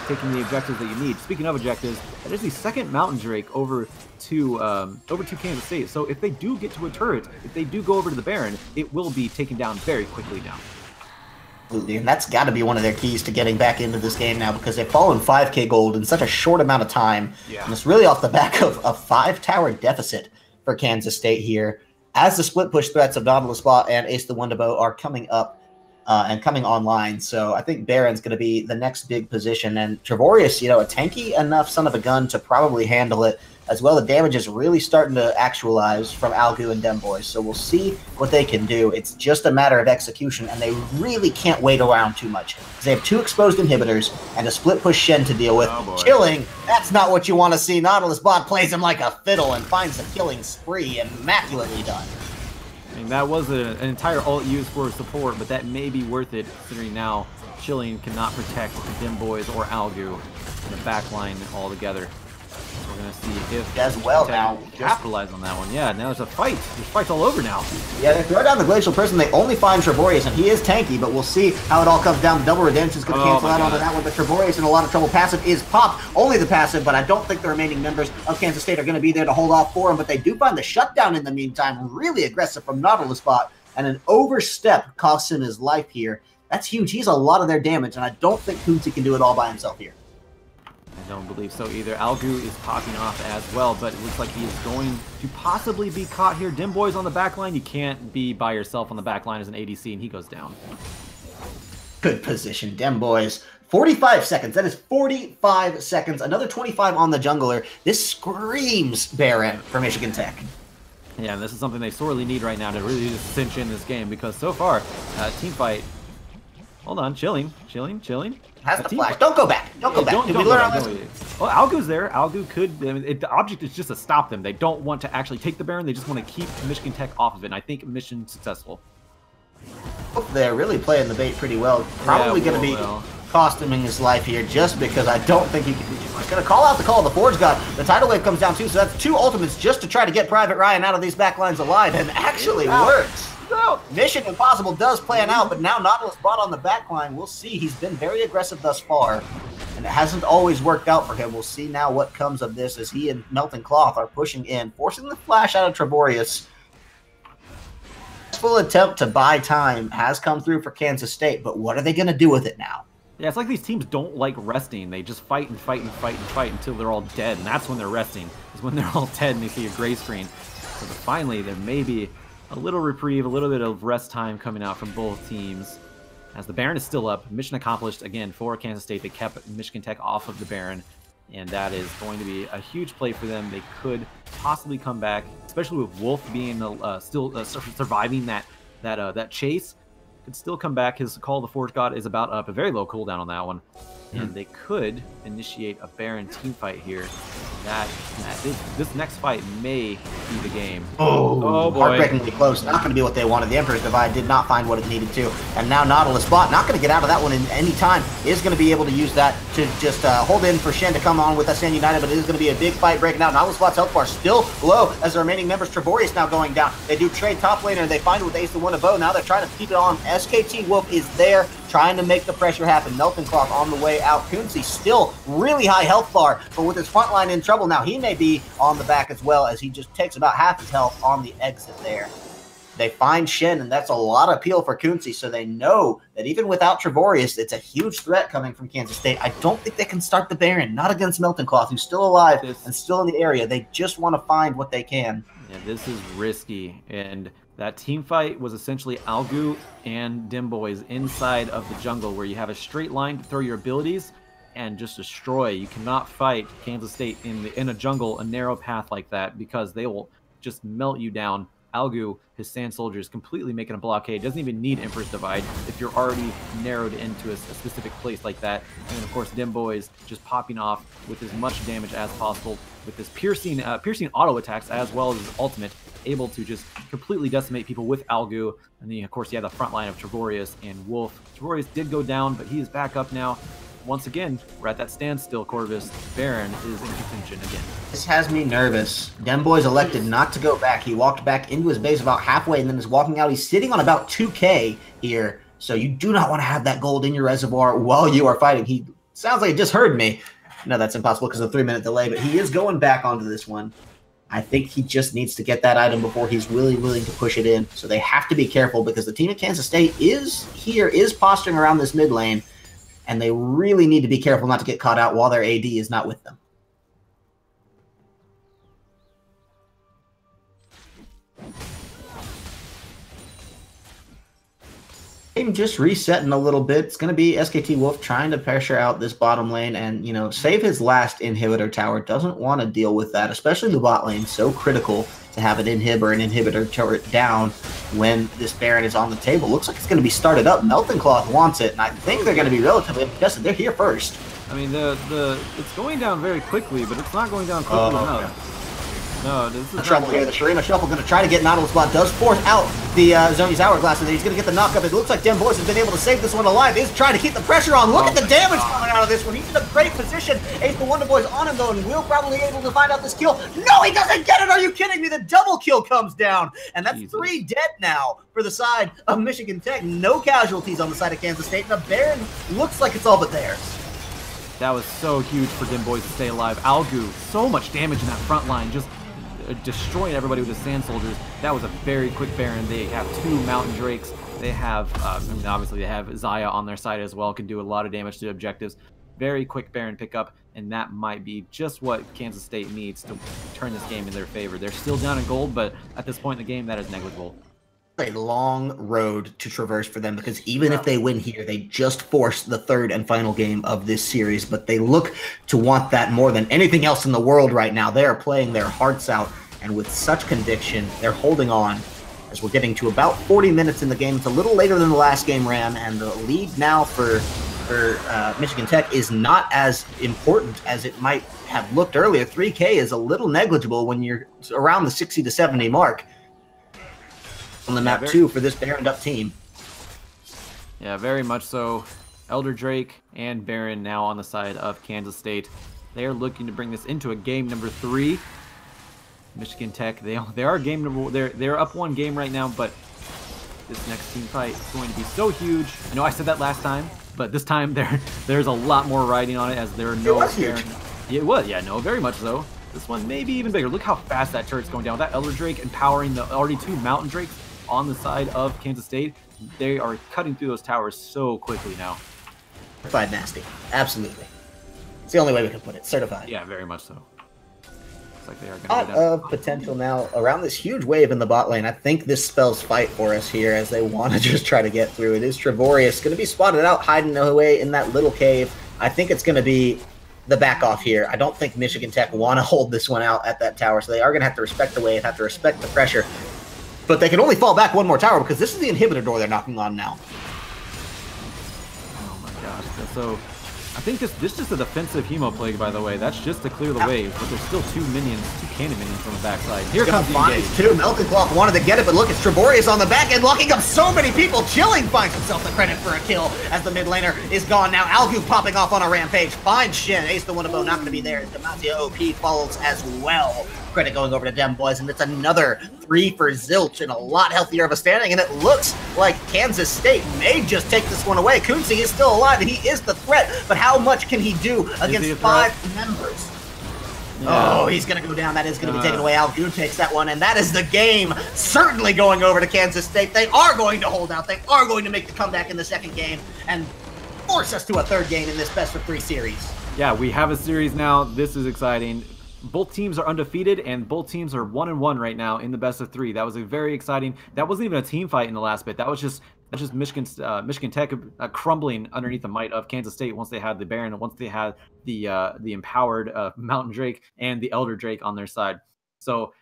taking the objectives that you need. Speaking of objectives, that is the second Mountain Drake over to Kansas State. So if they do get to a turret, if they do go over to the Baron, it will be taken down very quickly now. Absolutely, and that's got to be one of their keys to getting back into this game now, because they've fallen 5k gold in such a short amount of time. Yeah. And it's really off the back of a 5-tower deficit for Kansas State here, as the split push threats of Nautilus Spot and Ace the Wonderbow are coming up and coming online. So I think Baron's going to be the next big position, and Treborius, a tanky enough son of a gun to probably handle it as well. The damage is really starting to actualize from Algu and Demboys, so we'll see what they can do. It's just a matter of execution, and they really can't wait around too much, because they have 2 exposed inhibitors and a split push Shen to deal with. Chilling, that's not what you want to see. Nautilus Bot plays him like a fiddle and finds the killing spree, immaculately done. I mean, that was an entire ult used for support, but that may be worth it, considering now Chilling cannot protect Demboys or Algu in the back line altogether. We're going to see if as well now capitalize on that one. Yeah, now there's a fight. There's fights all over now. Yeah, they throw down the Glacial Prison. They only find Treborius, and he is tanky, but we'll see how it all comes down. The double redemption is going to cancel out onto that one, but Treborius in a lot of trouble. Passive is popped. Only the passive, but I don't think the remaining members of Kansas State are going to be there to hold off for him, but they do find the shutdown in the meantime. Really aggressive from Nautilus Spot, and an overstep costs him his life here. That's huge. He's a lot of their damage, and I don't think Kunzi can do it all by himself here. I don't believe so either. Algu is popping off as well, but it looks like he is going to possibly be caught here. Demboy's on the back line. You can't be by yourself on the back line as an ADC, and he goes down. Good position, Demboys. 45 seconds. That is 45 seconds. Another 25 on the jungler. This screams Baron for Michigan Tech. Yeah, and this is something they sorely need right now to really just cinch in this game, because so far, team fight. Hold on, chilling. Has the flash. Don't go back. Don't go back. Did we learn our lesson? Well, Algo's there. Algo could. I mean, the object is just to stop them. They don't want to actually take the Baron. They just want to keep Michigan Tech off of it. And I think mission successful. They're really playing the bait pretty well. Probably going to be costuming his life here, just because I don't think he can do too much. Going to call out the call of the Forge God. The tidal wave comes down too, so that's 2 ultimates just to try to get Private Ryan out of these backlines alive, and actually works. No, Mission Impossible does plan out, but now Nautilus Bot on the backline. We'll see. He's been very aggressive thus far, and it hasn't always worked out for him. We'll see now what comes of this as he and Melting Cloth are pushing in, forcing the flash out of Treborius. Full attempt to buy time has come through for Kansas State, but what are they going to do with it now? Yeah, it's like these teams don't like resting. They just fight and fight and fight and fight until they're all dead, and that's when they're resting. Is when they're all dead and they see a gray screen. So finally, there may be a little reprieve, a little bit of rest time coming out from both teams. As the Baron is still up, mission accomplished again for Kansas State. They kept Michigan Tech off of the Baron, and that is going to be a huge play for them. They could possibly come back, especially with Wolf being still surviving that that chase could still come back. His Call of the Forge God is about up, a very low cooldown on that one. And they could initiate a Baron team fight here. This next fight may be the game. Oh boy. Heartbreakingly close. Not going to be what they wanted. The Emperor's Divide did not find what it needed to. And now Nautilus Bot, not going to get out of that one in any time, is going to be able to use that to just hold in for Shen to come on with SN United, but it is going to be a big fight breaking out. Nautilus Bot's health bar still low as the remaining members. Trevorius now going down. They do trade top laner, and they find it with Ace to win a bow. Now they're trying to keep it on. SKT Wolf is there, trying to make the pressure happen. Melting Cloth on the way out. Kunzi still really high health bar, but with his front line in trouble now, he may be on the back as well, as he just takes about half his health on the exit there. They find Shen, and that's a lot of appeal for Kunzi, so they know that even without Trevorius, it's a huge threat coming from Kansas State. I don't think they can start the Baron, not against Melting Cloth, who's still alive and still in the area. They just want to find what they can. Yeah, this is risky, and that team fight was essentially Algu and Dimboys inside of the jungle, where you have a straight line to throw your abilities and just destroy. You cannot fight Kansas State in a jungle, a narrow path like that, because they will just melt you down. Algu, his Sand Soldiers, completely making a blockade. Doesn't even need Emperor's Divide if you're already narrowed into a specific place like that. And then, of course, Dimboys just popping off with as much damage as possible with his piercing auto attacks, as well as his ultimate, able to just completely decimate people with Algu. And then, of course, you have the front line of Trevorius and Wolf. Trevorius did go down, but he is back up now. Once again, we're at that standstill, Corvus. Baron is in contention again. This has me nervous. Demboy's elected not to go back. He walked back into his base about halfway and then is walking out. He's sitting on about 2K here, so you do not want to have that gold in your reservoir while you are fighting. He sounds like he just heard me. No, that's impossible because of the 3-minute delay, but he is going back onto this one. I think he just needs to get that item before he's really willing to push it in. So they have to be careful because the team at Kansas State is posturing around this mid lane, and they really need to be careful not to get caught out while their AD is not with them. Game just resetting a little bit. It's going to be SKT Wolf trying to pressure out this bottom lane and, you know, save his last inhibitor tower. Doesn't want to deal with that, especially the bot lane. So critical to have an inhib or an inhibitor turret down when this Baron is on the table. Looks like it's going to be started up. Melting Cloth wants it, and I think they're going to be relatively contested. They're here first. I mean, it's going down very quickly, but it's not going down quickly enough. Okay. No, this is trouble here. The Shurima Shuffle going to try to get Nautilus Bot. Does force out the Zoni's Hourglass, and then he's going to get the knockup. It looks like Demboys has been able to save this one alive. He's trying to keep the pressure on. Look at the damage coming out of this one. He's in a great position. Ace the Wonder Boy's on him, though, and will probably be able to find out this kill. No, he doesn't get it. Are you kidding me? The double kill comes down, and that's Jesus. 3 dead now for the side of Michigan Tech. No casualties on the side of Kansas State, and the Baron looks like it's all but theirs. That was so huge for Dimboys to stay alive. Algu, so much damage in that front line, just destroying everybody with the Sand Soldiers. That was a very quick Baron. They have 2 Mountain Drakes. They have, I mean, obviously they have Zaya on their side as well, can do a lot of damage to objectives. Very quick Baron pickup, and that might be just what Kansas State needs to turn this game in their favor. They're still down in gold, but at this point in the game, that is negligible. A long road to traverse for them, because even if they win here, they just force the 3rd and final game of this series, but they look to want that more than anything else in the world right now. They are playing their hearts out, and with such conviction, they're holding on as we're getting to about 40 minutes in the game. It's a little later than the last game ran, and the lead now for Michigan Tech is not as important as it might have looked earlier. 3K is a little negligible when you're around the 60 to 70 mark. On the map too for this Baroned up team. Yeah, very much so. Elder Drake and Baron now on the side of Kansas State. They are looking to bring this into a game number 3. Michigan Tech, they are game number. They're up 1 game right now, but this next team fight is going to be so huge. I know I said that last time, but this time there's a lot more riding on it, as there are no. It was huge. Yeah, it was. Yeah, no, very much so. This one may be even bigger. Look how fast that turret's going down. That Elder Drake empowering the already 2 Mountain Drakes on the side of Kansas State. They are cutting through those towers so quickly now. Certified nasty. Absolutely. It's the only way we can put it. Certified. Yeah, very much so. Looks like they are going to be of potential now around this huge wave in the bot lane. I think this spells fight for us here as they want to just try to get through. It is Trevorius going to be spotted out, hiding away in that little cave. I think it's going to be the back off here. I don't think Michigan Tech want to hold this one out at that tower, so they are going to have to respect the wave, have to respect the pressure. but they can only fall back one more tower because this is the inhibitor door they're knocking on now. Oh my gosh. So I think this is just a defensive Hemo Plague, by the way. That's just to clear the wave, but there's still two cannon minions on the backside. Here comes the engage. Too. Melting Cloth wanted to get it, but look, it's Treborius on the back end, locking up so many people. Chilling finds himself the credit for a kill as the mid laner is gone now. Algu popping off on a rampage. Finds Shin. Ace the Wonderbow not going to be there. Demacia OP follows as well. Credit going over to Dem Boys, and it's another 3 for Zilch and a lot healthier of a standing, and it looks like Kansas State may just take this one away. Kunzi is still alive, and he is the threat, but how much can he do against 5 members? Yeah. Oh, he's going to go down. That is going to be taken away. Algoon takes that one, and that is the game. Certainly going over to Kansas State. They are going to hold out. They are going to make the comeback in the second game and force us to a third game in this best-of-3 series. Yeah, we have a series now. This is exciting. Both teams are undefeated, and both teams are 1-1 right now in the best-of-3. That was a very exciting. That wasn't even a team fight in the last bit. That was just Michigan Tech crumbling underneath the might of Kansas State once they had the Baron and once they had the empowered Mountain Drake and the Elder Drake on their side. So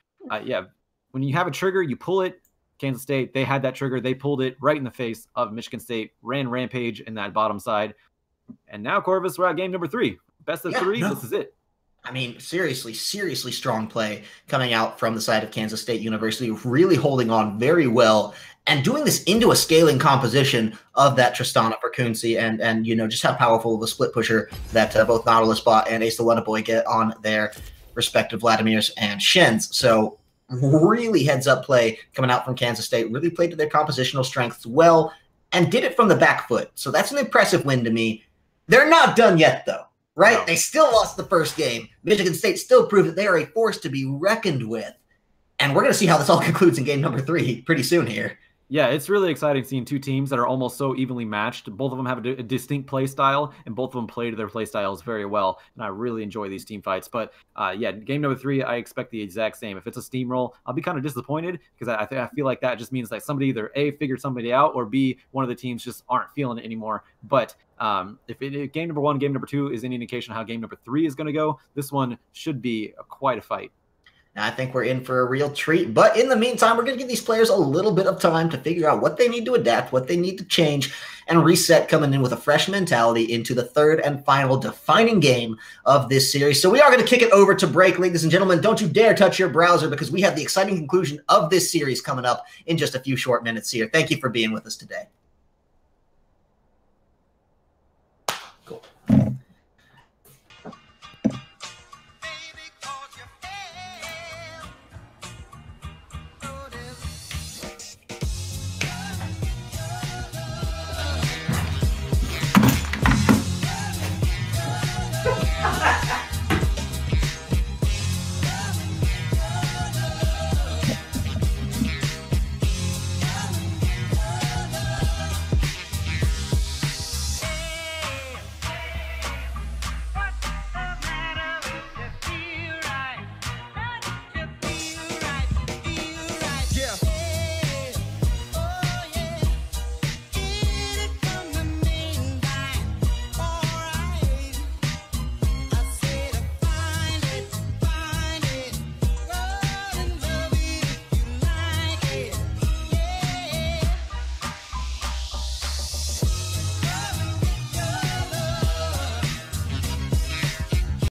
yeah, when you have a trigger, you pull it. Kansas State, they had that trigger. They pulled it right in the face of Michigan State, ran Rampage in that bottom side. And now, Corvus, we're at game number 3. Best-of-3, This is it. I mean, seriously strong play coming out from the side of Kansas State University, really holding on very well and doing this into a scaling composition of that Tristana for Kunzi and you know, just how powerful of a split pusher that both Nautilus Bot and Ace the Wonder Boy get on their respective Vladimirs and Shins. So really heads up play coming out from Kansas State, really played to their compositional strengths well and did it from the back foot. So that's an impressive win to me. They're not done yet, though. Right? No. They still lost the first game. Michigan State still proved that they are a force to be reckoned with. And we're going to see how this all concludes in game number 3 pretty soon here. Yeah, it's really exciting seeing two teams that are almost so evenly matched. Both of them have a distinct play style, and both of them play to their play styles very well. And I really enjoy these team fights. But yeah, game number 3, I expect the exact same. If it's a steamroll, I'll be kind of disappointed because I feel like that just means that somebody either A, figured somebody out, or B, one of the teams just aren't feeling it anymore. But if game number 1, game number 2 is any indication of how game number 3 is going to go, this one should be quite a fight. I think we're in for a real treat. But in the meantime, we're going to give these players a little bit of time to figure out what they need to adapt, what they need to change, and reset, coming in with a fresh mentality into the third and final defining game of this series. So we are going to kick it over to break, ladies and gentlemen. Don't you dare touch your browser because we have the exciting conclusion of this series coming up in just a few short minutes here. Thank you for being with us today. Cool.